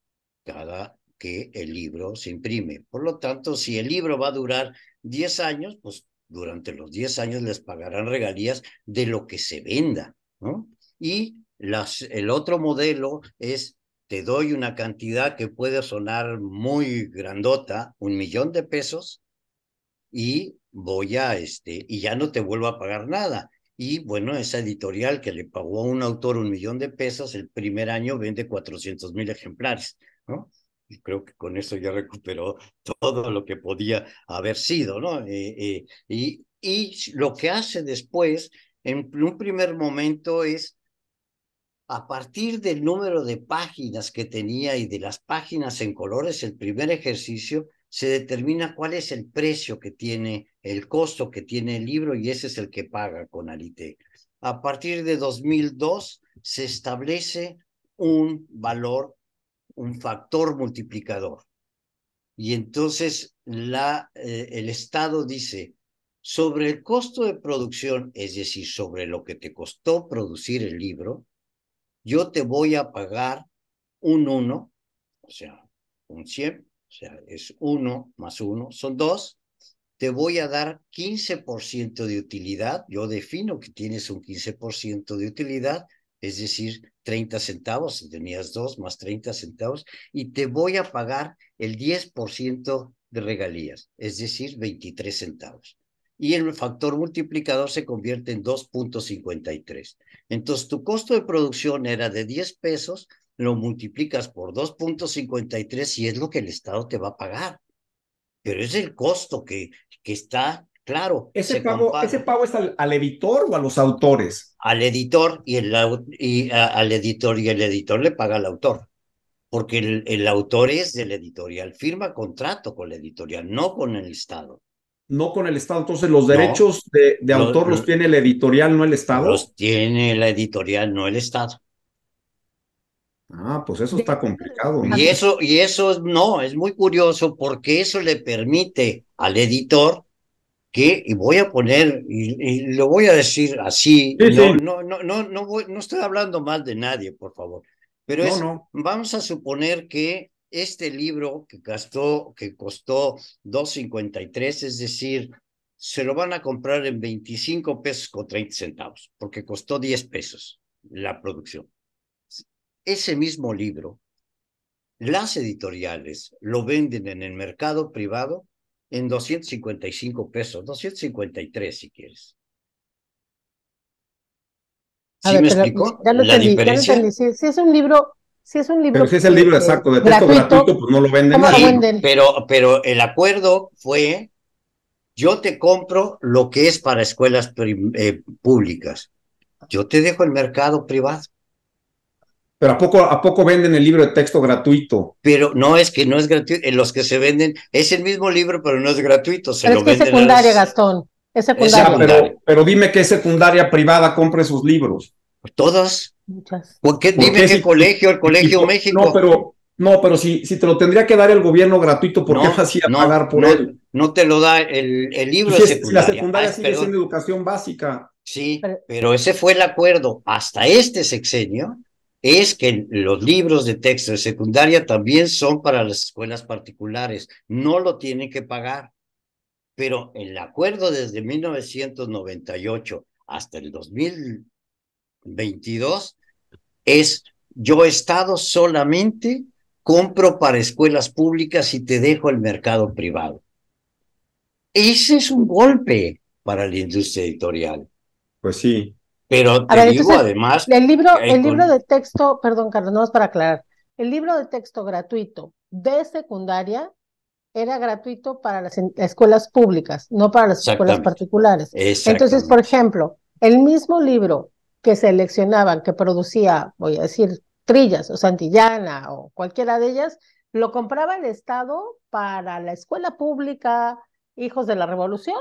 D: cada que el libro se imprime. Por lo tanto, si el libro va a durar 10 años, pues durante los 10 años les pagarán regalías de lo que se venda, ¿no? Y el otro modelo es, te doy una cantidad que puede sonar muy grandota, 1,000,000 de pesos, y y ya no te vuelvo a pagar nada. Y bueno, esa editorial que le pagó a un autor 1,000,000 de pesos, el primer año vende 400,000 ejemplares, ¿no? creo que con eso ya recuperó todo lo que podía haber sido, ¿no? Y lo que hace después, en un primer momento, es a partir del número de páginas que tenía y de las páginas en colores, el primer ejercicio, se determina cuál es el precio que tiene, el costo que tiene el libro, y ese es el que paga con Alite. A partir de 2002 se establece un valor, un factor multiplicador. Y entonces el Estado dice, sobre el costo de producción, es decir, sobre lo que te costó producir el libro, yo te voy a pagar un 1, o sea, un 100, o sea, es 1 más 1, son 2. Te voy a dar 15% de utilidad. Yo defino que tienes un 15% de utilidad, es decir, 30 centavos, si tenías 2 más 30 centavos, y te voy a pagar el 10% de regalías, es decir, 23 centavos. Y el factor multiplicador se convierte en 2.53. Entonces, tu costo de producción era de 10 pesos, lo multiplicas por 2.53 y es lo que el Estado te va a pagar. Pero es el costo que está, claro,
C: ¿Ese
D: se
C: pago, ese
D: compara
C: pago es al editor o a los autores?
D: al editor al editor y el editor le paga al autor, porque el autor es del editorial, firma contrato con la editorial, no con el Estado.
C: No con el Estado. Entonces, los
D: No,
C: derechos de autor los tiene el editorial, no el Estado.
D: los tiene la editorial, no el Estado.
C: Ah, pues eso
B: De
C: está
B: hecho,
C: complicado.
D: Y eso no, es muy curioso porque eso le permite al editor que, y voy a poner, y lo voy a decir así,
C: Sí, sí.
D: no estoy hablando mal de nadie, por favor, pero
C: No, no.
D: vamos a suponer que este libro que costó 2.53, es decir, se lo van a comprar en 25 pesos con 30 centavos, porque costó 10 pesos la producción. Ese mismo libro, las editoriales lo venden en el mercado privado en 255 pesos, 253 si quieres.
B: a
D: ¿Sí
B: ver,
D: me
B: pero
D: explico
B: ya lo
D: la
B: entendí, ya lo
D: diferencia?
B: entendí. Si es un libro
C: Pero si es el libro exacto de texto gratuito,
B: gratuito,
C: pues no lo venden
B: ¿cómo lo
C: así,
D: Sí,
C: ¿no?
B: venden?
D: pero el acuerdo fue, yo te compro lo que es para escuelas públicas, yo te dejo el mercado privado,
C: Pero ¿a poco venden el libro de texto gratuito?
D: pero no es que no es gratuito, en los que se venden es el mismo libro, pero no es gratuito, se
B: Pero es
D: lo
B: que es
D: venden a
B: secundaria,
D: las...
B: Gastón, es
D: Es
C: Ya,
B: secundaria.
D: secundario.
C: pero dime qué secundaria privada compra esos libros.
D: Todas.
B: Muchas.
C: ¿Por
D: Dime
C: qué
D: qué
C: si,
D: colegio, el Colegio
C: no,
D: México.
C: pero si te lo tendría que dar el gobierno gratuito, ¿por qué vas a ir a pagar por él?
D: No te lo da el libro
C: Pues
D: de
C: si la
D: secundaria.
C: secundaria sigue siendo
D: Perdón.
C: educación básica.
D: Sí,
B: Pero,
D: pero ese fue el acuerdo. Hasta este sexenio es que los libros de texto de secundaria también son para las escuelas particulares. No lo tienen que pagar. Pero el acuerdo desde 1998 hasta el 2022 es: yo Estado solamente compro para escuelas públicas y te dejo el mercado privado. Ese es un golpe para la industria editorial.
C: Pues sí.
D: Pero
B: a
D: te
B: ver,
D: digo
B: entonces,
D: además,
B: el libro de texto, perdón, Carlos, no es para aclarar. El libro de texto gratuito de secundaria era gratuito para las escuelas públicas, no para las escuelas
D: exactamente,
B: particulares. Entonces, por
D: exactamente.
B: ejemplo, el mismo libro que seleccionaban, que producía, voy a decir, Trillas o Santillana o cualquiera de ellas, lo compraba el Estado para la escuela pública, Hijos de la Revolución,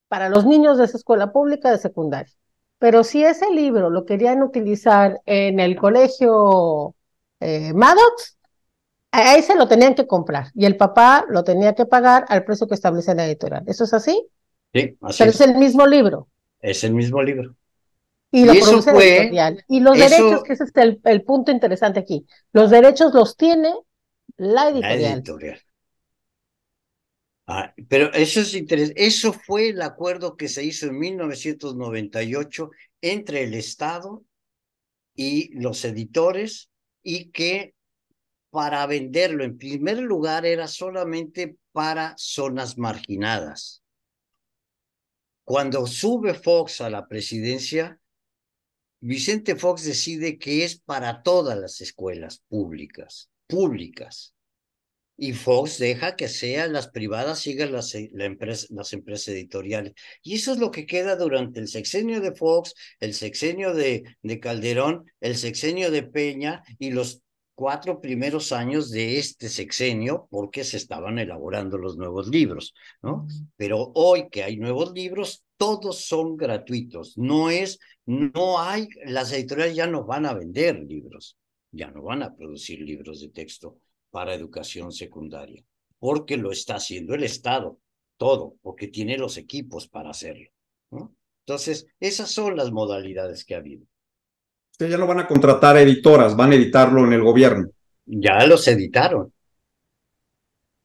B: para los niños de esa escuela pública de secundaria. Pero si ese libro lo querían utilizar en el colegio Maddox, a ese lo tenían que comprar y el papá lo tenía que pagar al precio que establece la editorial. ¿Eso es así?
D: Sí, así
B: Pero es el mismo libro
D: es el mismo libro.
B: y
D: Y
B: lo
D: eso
B: produce la
D: fue,
B: editorial. Y los derechos, que
D: eso,
B: ese es el punto interesante aquí, los derechos los tiene la
D: la
B: editorial.
D: editorial. Pero eso es interesante. Eso fue el acuerdo que se hizo en 1998 entre el Estado y los editores, y que para venderlo en primer lugar era solamente para zonas marginadas. Cuando sube Fox a la presidencia, Vicente Fox decide que es para todas las escuelas públicas, públicas. Y Fox deja que sean las privadas, sigan las empresas editoriales. Y eso es lo que queda durante el sexenio de Fox, el sexenio de Calderón, el sexenio de Peña y los 4 primeros años de este sexenio, porque se estaban elaborando los nuevos libros, ¿no? Pero hoy que hay nuevos libros, todos son gratuitos. No hay, las editoriales ya no van a vender libros, ya no van a producir libros de texto para educación secundaria, porque lo está haciendo el Estado, todo, porque tiene los equipos para hacerlo, ¿no? Entonces, esas son las modalidades que ha habido.
C: Ustedes ya no van a contratar editoras, van a editarlo en el gobierno.
D: Ya los editaron.
C: O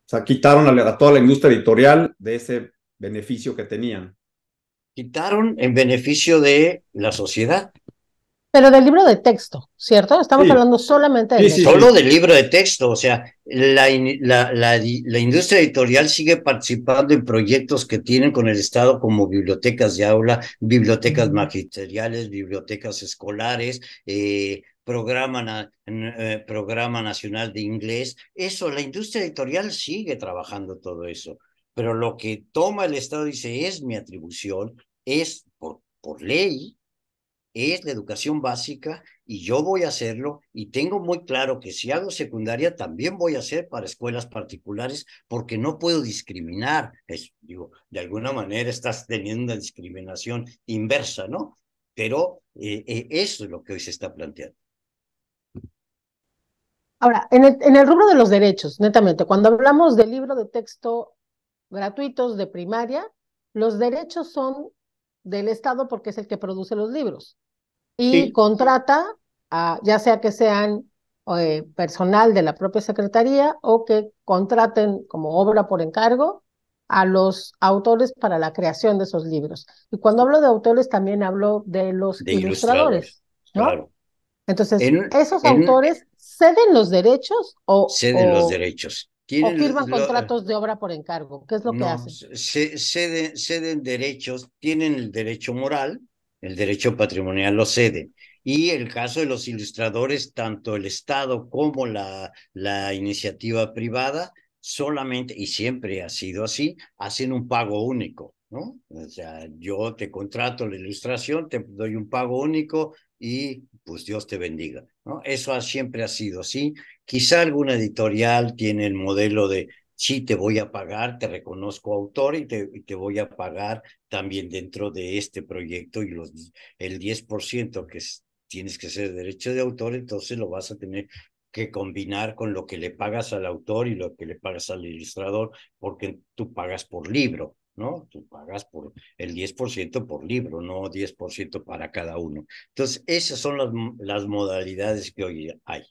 C: sea, quitaron a toda la industria editorial de ese beneficio que tenían.
D: Quitaron en beneficio de la sociedad.
B: Pero del libro de texto, ¿cierto? Estamos
C: Sí.
B: hablando solamente del
C: Sí,
D: Solo del libro de texto, o sea, la industria editorial sigue participando en proyectos que tienen con el Estado como bibliotecas de aula, bibliotecas magisteriales, bibliotecas escolares, programa nacional de inglés. Eso, la industria editorial sigue trabajando todo eso, pero lo que toma el Estado dice es mi atribución, es por ley, es la educación básica y yo voy a hacerlo y tengo muy claro que si hago secundaria también voy a hacer para escuelas particulares porque no puedo discriminar. Digo, de alguna manera estás teniendo una discriminación inversa, ¿no? Pero eso es lo que hoy se está planteando.
B: Ahora, en el rubro de los derechos, netamente, cuando hablamos de libro de texto gratuitos de primaria, los derechos son del Estado porque es el que produce los libros y
D: Sí.
B: contrata ya sea que sean personal de la propia secretaría o que contraten como obra por encargo a los autores para la creación de esos libros. Y cuando hablo de autores también hablo de los
D: De ilustradores,
B: ilustradores, ¿no?
D: claro.
B: Entonces,
D: En,
B: ¿esos
D: en,
B: autores ceden los derechos
D: ceden los derechos.
B: o
D: Tienen
B: firman contratos de obra por encargo? ¿Qué es lo que
D: No,
B: hacen?
D: ceden derechos, tienen el derecho moral, el derecho patrimonial lo ceden. Y el caso de los ilustradores, tanto el Estado como la iniciativa privada, solamente, y siempre ha sido así, hacen un pago único, ¿no? O sea, yo te contrato la ilustración, te doy un pago único y pues Dios te bendiga, ¿no? Eso siempre ha sido así. Quizá alguna editorial tiene el modelo de sí te voy a pagar, te reconozco autor y te voy a pagar también dentro de este proyecto y el 10% que tienes que ser derecho de autor, entonces lo vas a tener que combinar con lo que le pagas al autor y lo que le pagas al ilustrador, porque tú pagas por libro, ¿no? Tú pagas por el 10% por libro, no 10% para cada uno. Entonces, esas son las modalidades que hoy hay.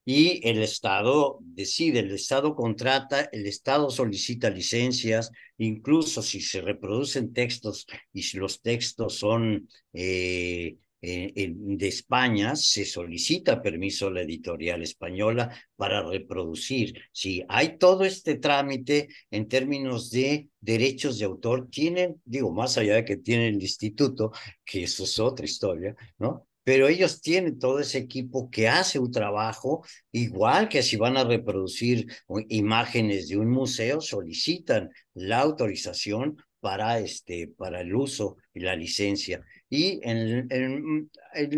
D: Y el Estado decide, el Estado contrata, el Estado solicita licencias, incluso si se reproducen textos y si los textos son de España, se solicita permiso a la editorial española para reproducir. Si hay todo este trámite en términos de derechos de autor, tienen, digo, más allá de que tienen el instituto, que eso es otra historia, ¿no? Pero ellos tienen todo ese equipo que hace un trabajo. Igual que si van a reproducir imágenes de un museo, solicitan la autorización para el uso y la licencia. Y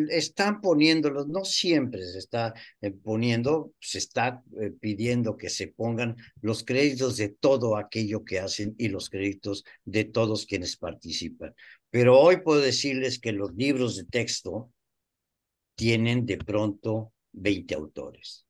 D: están poniéndolos, no siempre se está poniendo, se está pidiendo que se pongan los créditos de todo aquello que hacen y los créditos de todos quienes participan. Pero hoy puedo decirles que los libros de texto tienen de pronto 20 autores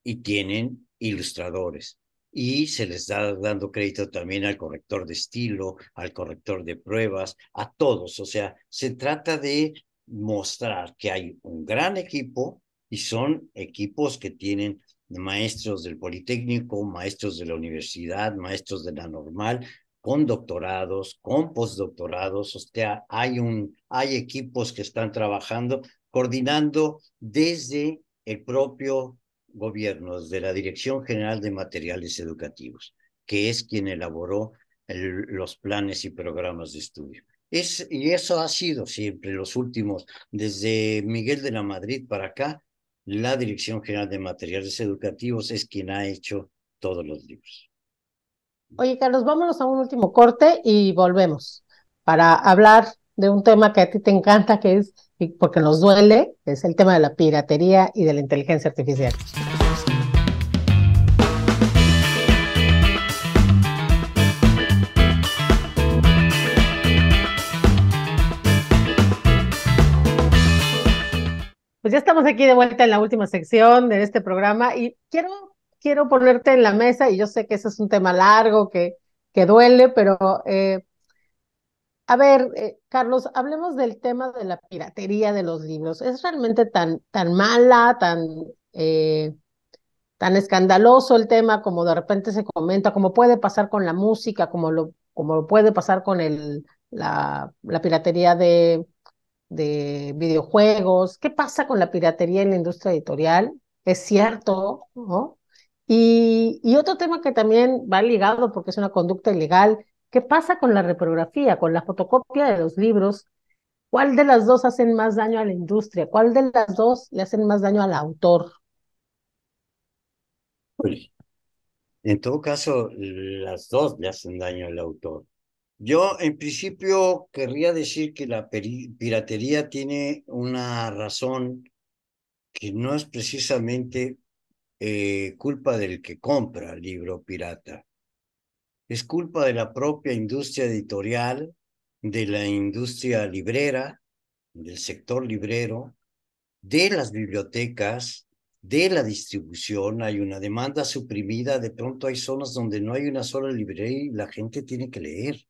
D: y tienen ilustradores. Y se les da dando crédito también al corrector de estilo, al corrector de pruebas, a todos. O sea, se trata de mostrar que hay un gran equipo y son equipos que tienen maestros del Politécnico, maestros de la universidad, maestros de la normal, con doctorados, con postdoctorados. O sea, hay equipos que están trabajando, coordinando desde el propio gobiernos de la Dirección General de Materiales Educativos, que es quien elaboró los planes y programas de estudio. Y eso ha sido siempre los últimos, desde Miguel de la Madrid para acá, la Dirección General de Materiales Educativos es quien ha hecho todos los libros.
B: Oye, Carlos, vámonos a un último corte y volvemos para hablar de un tema que a ti te encanta, que es, y porque nos duele, es el tema de la piratería y de la inteligencia artificial. Pues ya estamos aquí de vuelta en la última sección de este programa y quiero ponerte en la mesa, y yo sé que ese es un tema largo, que duele, pero a ver, Carlos, hablemos del tema de la piratería de los libros. ¿Es realmente tan mala, eh, tan escandaloso el tema como de repente se comenta, como puede pasar con la música, como puede pasar con la piratería de videojuegos? ¿Qué pasa con la piratería en la industria editorial? Es cierto, ¿no? Y otro tema que también va ligado porque es una conducta ilegal, ¿qué pasa con la reprografía, con la fotocopia de los libros? ¿Cuál de las dos hacen más daño a la industria? ¿Cuál de las dos le hacen más daño al autor?
D: Pues, en todo caso, las dos le hacen daño al autor. Yo, en principio, querría decir que la piratería tiene una razón que no es precisamente culpa del que compra el libro pirata. Es culpa de la propia industria editorial, de la industria librera, del sector librero, de las bibliotecas, de la distribución. Hay una demanda suprimida. De pronto hay zonas donde no hay una sola librería y la gente tiene que leer.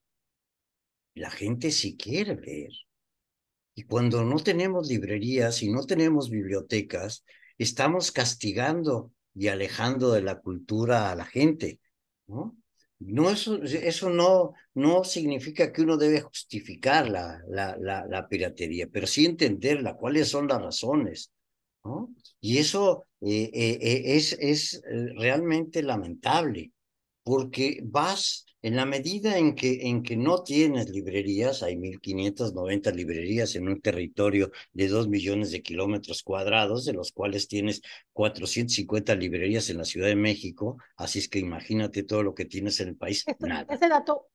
D: La gente sí quiere leer. Y cuando no tenemos librerías y no tenemos bibliotecas, estamos castigando y alejando de la cultura a la gente, ¿no? No, eso no significa que uno debe justificar la piratería, pero sí entenderla, cuáles son las razones, ¿no? Y eso es realmente lamentable, porque vas, en la medida en que no tienes librerías, hay 1.590 librerías en un territorio de 2 millones de kilómetros cuadrados, de los cuales tienes 450 librerías en la Ciudad de México, así es que imagínate todo lo que tienes en el país, nada.
B: Ese dato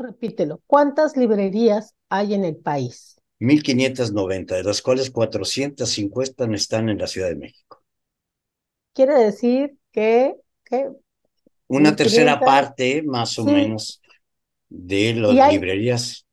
B: repítelo. ¿Cuántas librerías hay en el país?
D: 1.590, de las cuales 450 están en la Ciudad de México.
B: Quiere decir que
D: Una tercera
B: 1.500,
D: parte, más o
B: sí,
D: menos, de
B: y
D: las librerías.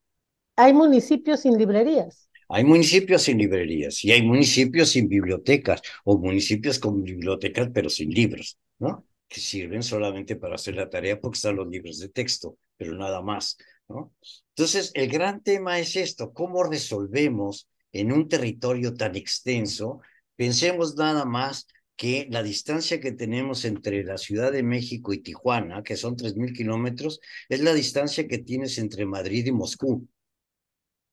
B: hay municipios sin librerías.
D: Hay municipios sin librerías y hay municipios sin bibliotecas o municipios con bibliotecas pero sin libros, ¿no? Que sirven solamente para hacer la tarea porque están los libros de texto, pero nada más, ¿no? Entonces, el gran tema es esto: ¿cómo resolvemos en un territorio tan extenso? Pensemos nada más que la distancia que tenemos entre la Ciudad de México y Tijuana, que son 3.000 kilómetros, es la distancia que tienes entre Madrid y Moscú.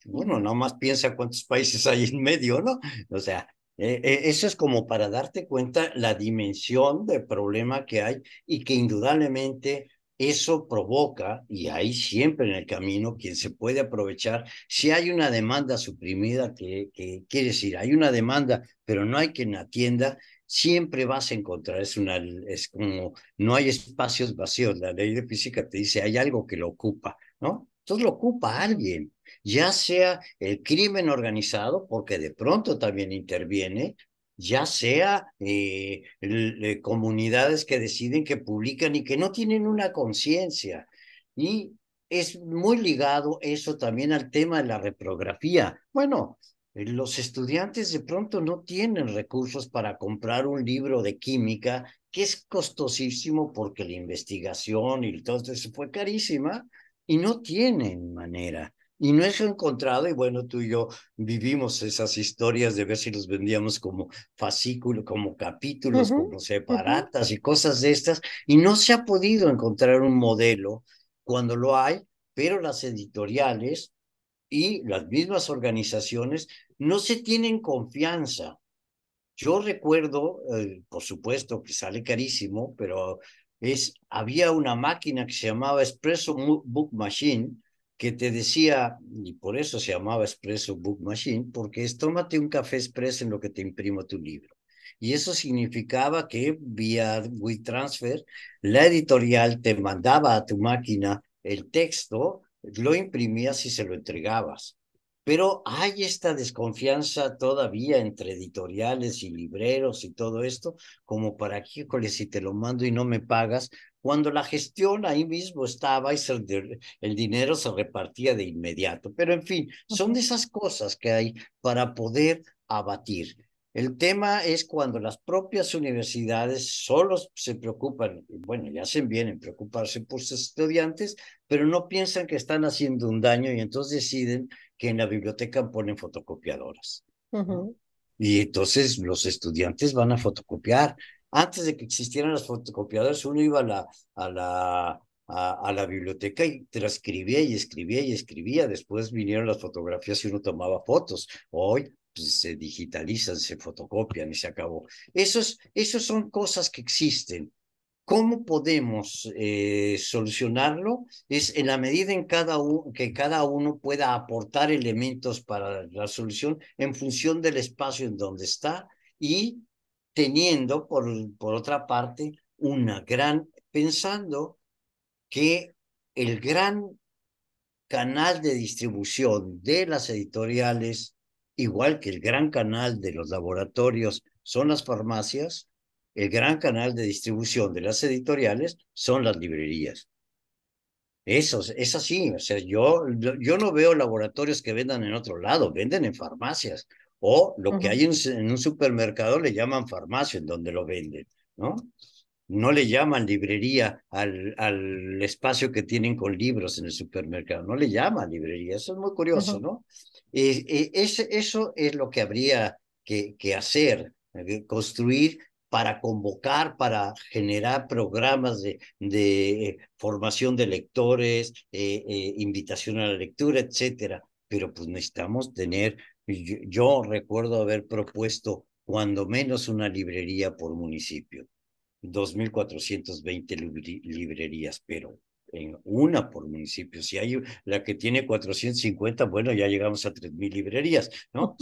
D: Bueno, nada más piensa cuántos países hay en medio, ¿no? O sea, eso es como para darte cuenta la dimensión del problema que hay y que indudablemente eso provoca, y hay siempre en el camino quien se puede aprovechar. Si hay una demanda suprimida, que quiere decir, hay una demanda, pero no hay quien atienda, siempre vas a encontrar, es como, no hay espacios vacíos. La ley de física te dice, hay algo que lo ocupa, ¿no? Entonces lo ocupa alguien, ya sea el crimen organizado, porque de pronto también interviene, ya sea comunidades que deciden, que publican y que no tienen una conciencia. Y es muy ligado eso también al tema de la reprografía. Bueno, los estudiantes de pronto no tienen recursos para comprar un libro de química, que es costosísimo porque la investigación y todo eso fue carísima, y no tienen manera. Y no es encontrado, y bueno, tú y yo vivimos esas historias de ver si los vendíamos como fascículos, como capítulos,
B: Ujú,
D: como
B: ujú.
D: separatas y cosas de estas, y no se ha podido encontrar un modelo cuando lo hay, pero las editoriales y las mismas organizaciones no se tienen confianza. Yo recuerdo, por supuesto que sale carísimo, pero había una máquina que se llamaba Espresso Book Machine, que te decía, y por eso se llamaba Espresso Book Machine, porque es tómate un café expreso en lo que te imprimo tu libro. Y eso significaba que vía WeTransfer, la editorial te mandaba a tu máquina el texto, lo imprimías y se lo entregabas. Pero hay esta desconfianza todavía entre editoriales y libreros y todo esto, como para que, híjole, si te lo mando y no me pagas, cuando la gestión ahí mismo estaba y el dinero se repartía de inmediato. Pero en fin, son de esas cosas que hay para poder abatir. El tema es cuando las propias universidades solo se preocupan, bueno, ya hacen bien en preocuparse por sus estudiantes, pero no piensan que están haciendo un daño y entonces deciden que en la biblioteca ponen fotocopiadoras, ¿no?
B: Ujú,
D: Y entonces los estudiantes van a fotocopiar. Antes de que existieran las fotocopiadoras, uno iba a la biblioteca y transcribía y escribía y escribía. Después vinieron las fotografías y uno tomaba fotos. Hoy pues, se digitalizan, se fotocopian y se acabó. Esos son cosas que existen. ¿Cómo podemos solucionarlo? Es en la medida en que cada uno pueda aportar elementos para la solución en función del espacio en donde está y teniendo, por otra parte, pensando que el gran canal de distribución de las editoriales, igual que el gran canal de los laboratorios son las farmacias, el gran canal de distribución de las editoriales son las librerías. Eso es así, o sea, yo no veo laboratorios que vendan en otro lado, venden en farmacias, o lo que
B: ujú,
D: hay en un supermercado le llaman farmacia en donde lo venden, ¿no? No le llaman librería al espacio que tienen con libros en el supermercado, no le llaman librería, eso es muy curioso,
B: ujú,
D: ¿no? Eso es lo que habría que hacer, construir para convocar, para generar programas de formación de lectores, invitación a la lectura, etcétera. Pero pues necesitamos tener, yo recuerdo haber propuesto cuando menos una librería por municipio. 2.420 librerías, pero en una por municipio. Si hay la que tiene 450, bueno, ya llegamos a 3.000 librerías, ¿no?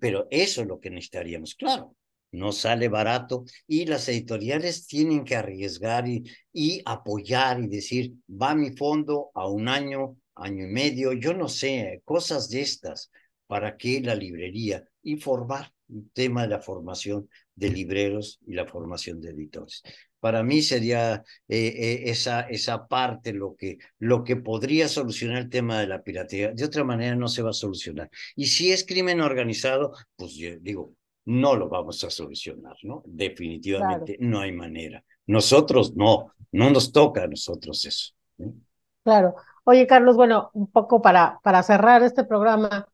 D: Pero eso es lo que necesitaríamos, claro. No sale barato y las editoriales tienen que arriesgar y apoyar y decir, va mi fondo a un año, año y medio, yo no sé, cosas de estas, para que la librería informar el tema de la formación de libreros y la formación de editores. Para mí sería esa parte lo que podría solucionar el tema de la piratería. De otra manera no se va a solucionar. Y si es crimen organizado, pues yo digo, no lo vamos a solucionar, ¿no?
B: claro,
D: Definitivamente no hay manera. Nosotros no nos toca a nosotros eso, ¿no?
B: claro. Oye, Carlos, bueno, un poco para cerrar este programa,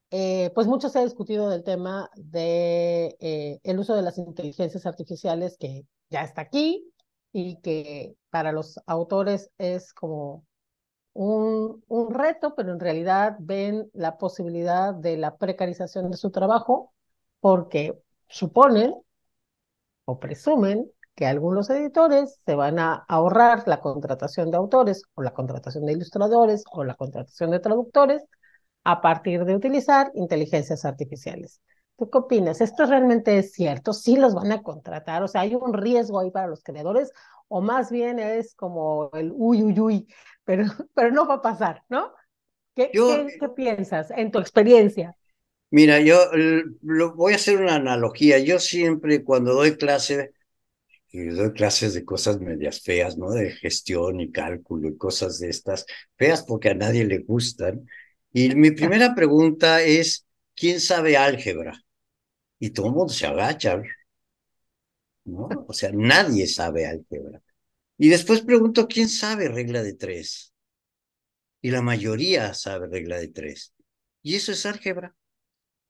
B: pues mucho se ha discutido del tema de el uso de las inteligencias artificiales que ya está aquí y que para los autores es como un reto, pero en realidad ven la posibilidad de la precarización de su trabajo porque suponen o presumen que algunos editores se van a ahorrar la contratación de autores o la contratación de ilustradores o la contratación de traductores a partir de utilizar inteligencias artificiales. ¿Tú qué opinas? ¿Esto realmente es cierto? ¿Sí los van a contratar? O sea, ¿hay un riesgo ahí para los creadores? ¿O más bien es como el uy, uy, uy, pero, pero no va a pasar, ¿no?
D: Yo,
B: ¿Qué piensas en tu experiencia?
D: mira, voy a hacer una analogía. Yo siempre cuando doy clase, y doy clases de cosas medias feas, ¿no? De gestión y cálculo y cosas de estas, feas porque a nadie le gustan. Y mi primera pregunta es, ¿quién sabe álgebra? Y todo el mundo se agacha, ¿no? O sea, nadie sabe álgebra. Y después pregunto, ¿quién sabe regla de tres? Y la mayoría sabe regla de tres. Y eso es álgebra.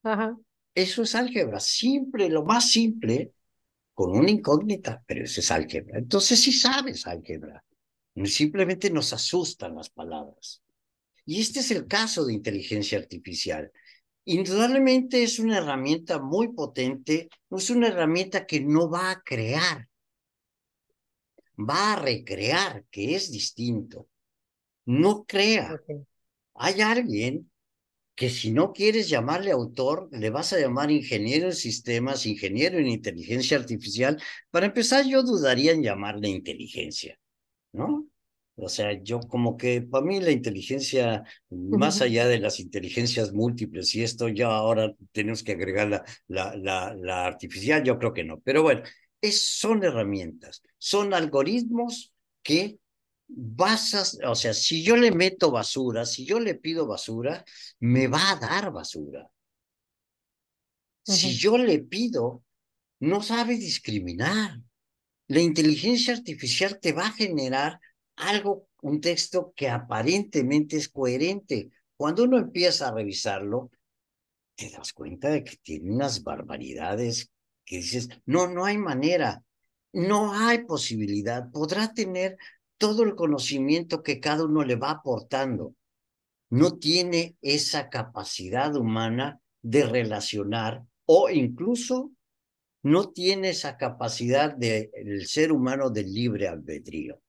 B: Ajá.
D: Eso es álgebra. Simple, lo más simple, con una incógnita, pero eso es álgebra. Entonces sí sabes álgebra. Simplemente nos asustan las palabras. Y este es el caso de inteligencia artificial. Indudablemente es una herramienta muy potente, no es una herramienta que no va a crear, va a recrear, que es distinto. No crea.
B: Okay.
D: Hay alguien que si no quieres llamarle autor, le vas a llamar ingeniero en sistemas, ingeniero en inteligencia artificial. Para empezar, yo dudaría en llamarle inteligencia, ¿no? O sea, yo como que para mí la inteligencia, más allá de las inteligencias múltiples y esto, ya ahora tenemos que agregar la artificial, yo creo que no. Pero bueno, son herramientas, son algoritmos que o sea, si yo le meto basura, si yo le pido basura, me va a dar basura. Si yo le pido, no sabe discriminar. La inteligencia artificial te va a generar algo, un texto que aparentemente es coherente. Cuando uno empieza a revisarlo, te das cuenta de que tiene unas barbaridades que dices, no, no hay manera, no hay posibilidad. Podrá tener todo el conocimiento que cada uno le va aportando. No tiene esa capacidad humana de relacionar o incluso no tiene esa capacidad del ser humano del libre albedrío,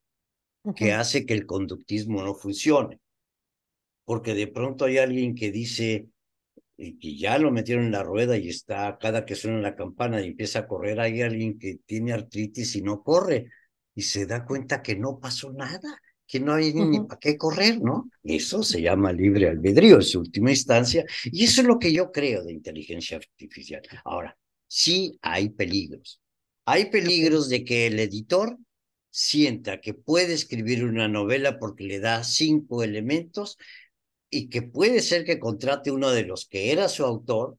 D: que hace que el conductismo no funcione. Porque de pronto hay alguien que dice que ya lo metieron en la rueda y está, cada que suena la campana y empieza a correr, hay alguien que tiene artritis y no corre y se da cuenta que no pasó nada, que no hay ni para qué correr, ¿no? Eso se llama libre albedrío en su última instancia y eso es lo que yo creo de inteligencia artificial. Ahora, sí hay peligros. Hay peligros de que el editor sienta que puede escribir una novela porque le da 5 elementos y que puede ser que contrate uno de los que era su autor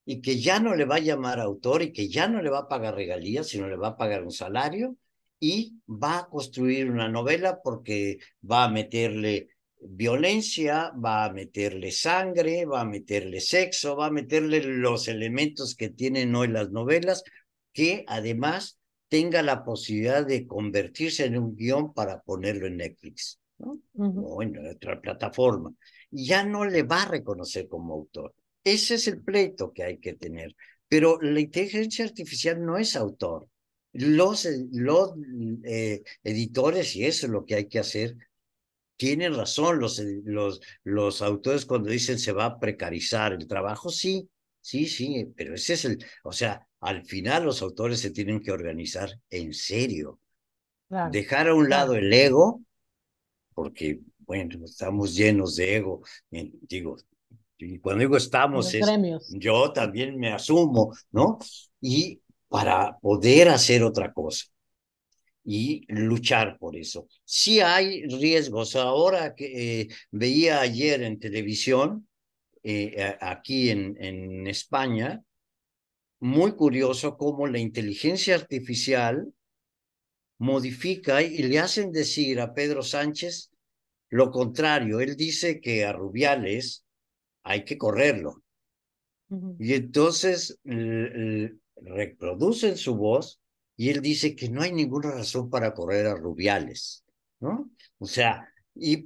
D: y que ya no le va a llamar autor y que ya no le va a pagar regalías, sino le va a pagar un salario y va a construir una novela porque va a meterle violencia, va a meterle sangre, va a meterle sexo, va a meterle los elementos que tienen hoy las novelas, que además tenga la posibilidad de convertirse en un guión para ponerlo en Netflix, ¿no? O en otra plataforma. Ya no le va a reconocer como autor. Ese es el pleito que hay que tener. Pero la inteligencia artificial no es autor. Los editores, y eso es lo que hay que hacer, tienen razón los autores cuando dicen se va a precarizar el trabajo. Sí, sí, sí, pero ese es o sea, al final los autores se tienen que organizar en serio.
B: Claro,
D: Dejar a un lado
B: claro.
D: el ego, porque, bueno, estamos llenos de ego. Digo, y cuando digo
B: En
D: estamos
B: los
D: es,
B: gremios.
D: yo también me asumo, ¿no? Y para poder hacer otra cosa y luchar por eso. Sí hay riesgos. Ahora que veía ayer en televisión, aquí en España, muy curioso cómo la inteligencia artificial modifica y le hacen decir a Pedro Sánchez lo contrario. Él dice que a Rubiales hay que correrlo. Y entonces reproducen su voz y él dice que no hay ninguna razón para correr a Rubiales, ¿no? O sea,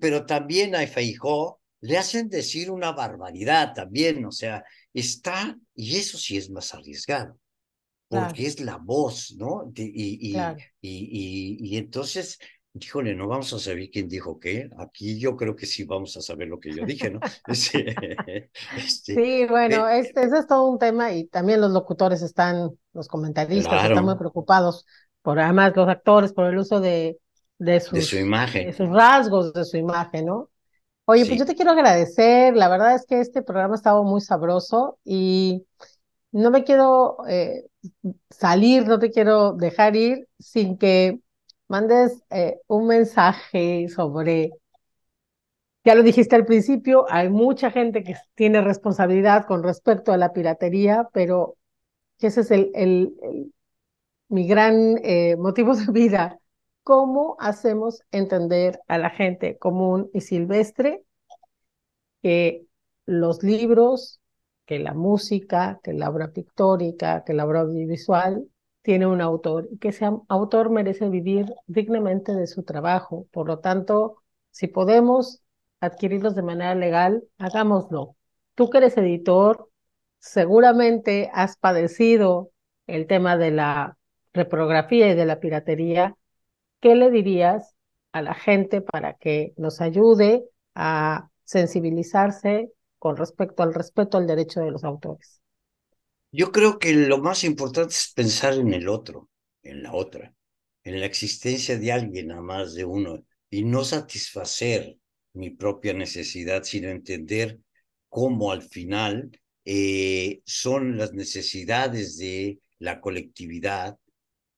D: pero también a Feijó le hacen decir una barbaridad también, o sea, y eso sí es más arriesgado,
B: Claro,
D: porque es la voz, ¿no?
B: claro.
D: Y entonces, híjole, no vamos a saber quién dijo qué. Aquí yo creo que sí vamos a saber lo que yo dije, ¿no? Este,
B: Sí, bueno,
D: pe-
B: ese es todo un tema y también los locutores los comentaristas están muy
D: claro,
B: preocupados por además los actores, por el uso de
D: de su
B: de
D: imagen,
B: sus rasgos, de su imagen, ¿no? Oye, pues yo
D: sí.
B: te quiero agradecer, la verdad es que este programa ha estado muy sabroso y no me quiero salir, no te quiero dejar ir sin que mandes un mensaje sobre, ya lo dijiste al principio, hay mucha gente que tiene responsabilidad con respecto a la piratería, pero que ese es mi gran motivo de vida. ¿Cómo hacemos entender a la gente común y silvestre que los libros, que la música, que la obra pictórica, que la obra audiovisual tiene un autor y que ese autor merece vivir dignamente de su trabajo? Por lo tanto, si podemos adquirirlos de manera legal, hagámoslo. Tú que eres editor, seguramente has padecido el tema de la reprografía y de la piratería. ¿Qué le dirías a la gente para que nos ayude a sensibilizarse con respecto al respeto al derecho de los autores?
D: Yo creo que lo más importante es pensar en el otro, en la otra, en la existencia de alguien a más de uno, y no satisfacer mi propia necesidad, sino entender cómo al final son las necesidades de la colectividad,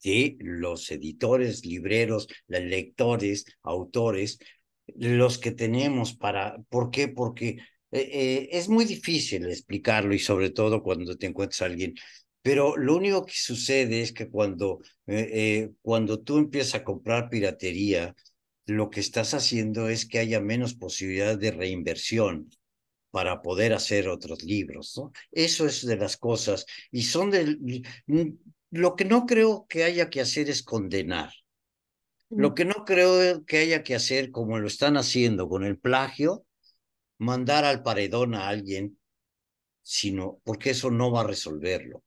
D: de los editores, libreros, los lectores, autores, los que tenemos para... ¿Por qué? Porque es muy difícil explicarlo, y sobre todo cuando te encuentras a alguien. Pero lo único que sucede es que cuando tú empiezas a comprar piratería, lo que estás haciendo es que haya menos posibilidad de reinversión para poder hacer otros libros, ¿no? Eso es de las cosas. Y son lo que no creo que haya que hacer es condenar. Lo que no creo que haya que hacer, como lo están haciendo con el plagio, mandar al paredón a alguien, sino porque eso no va a resolverlo.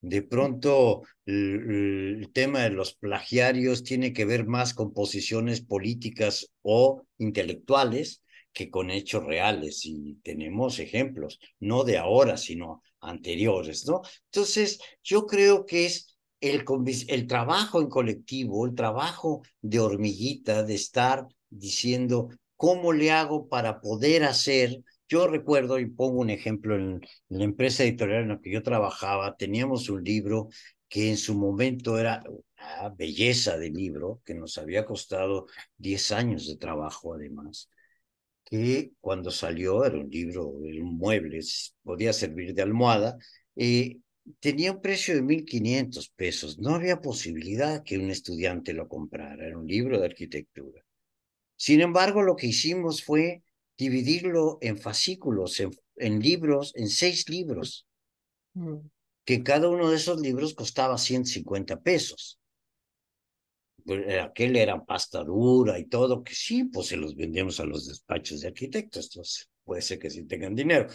D: De pronto, el tema de los plagiarios tiene que ver más con posiciones políticas o intelectuales que con hechos reales. Y tenemos ejemplos, no de ahora, sino anteriores, ¿no? Entonces, yo creo que es el trabajo en colectivo, el trabajo de hormiguita, de estar diciendo, ¿cómo le hago para poder hacer? Yo recuerdo, y pongo un ejemplo, en la empresa editorial en la que yo trabajaba, teníamos un libro que en su momento era una belleza de libro, que nos había costado 10 años de trabajo además, que cuando salió era un libro, era un mueble, podía servir de almohada, tenía un precio de 1,500 pesos. No había posibilidad que un estudiante lo comprara, era un libro de arquitectura. Sin embargo, lo que hicimos fue dividirlo en fascículos, en libros, en 6 libros, que cada uno de esos libros costaba 150 pesos. Aquel era pasta dura y todo, que sí, pues se los vendemos a los despachos de arquitectos, entonces puede ser que sí tengan dinero.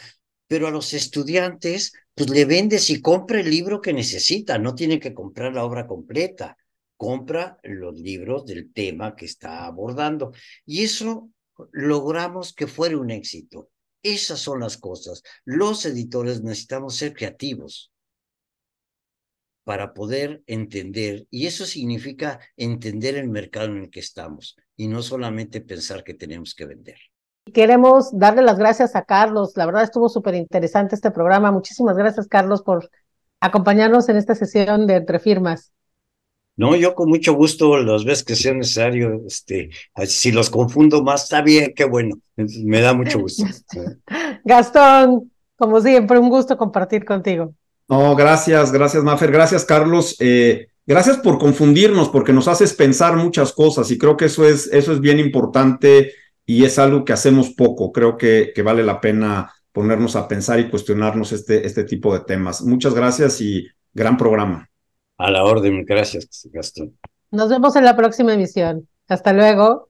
D: Pero a los estudiantes, pues le vendes y compra el libro que necesita, no tiene que comprar la obra completa, compra los libros del tema que está abordando. Y eso logramos que fuera un éxito. Esas son las cosas. Los editores necesitamos ser creativos para poder entender, y eso significa entender el mercado en el que estamos, y no solamente pensar que tenemos que vender.
B: Queremos darle las gracias a Carlos. La verdad estuvo súper interesante este programa. Muchísimas gracias, Carlos, por acompañarnos en esta sesión de Entre Firmas.
D: No, yo con mucho gusto las veces que sea necesario, si los confundo más, está bien, qué bueno, me da mucho gusto.
B: Gastón, como siempre, un gusto compartir contigo.
C: No, gracias, gracias, Mafer, gracias, Carlos. Gracias por confundirnos, porque nos haces pensar muchas cosas y creo que eso es bien importante y es algo que hacemos poco. Creo que vale la pena ponernos a pensar y cuestionarnos este tipo de temas. Muchas gracias y gran programa.
D: A la orden, gracias, Gastón.
B: Nos vemos en la próxima emisión. Hasta luego.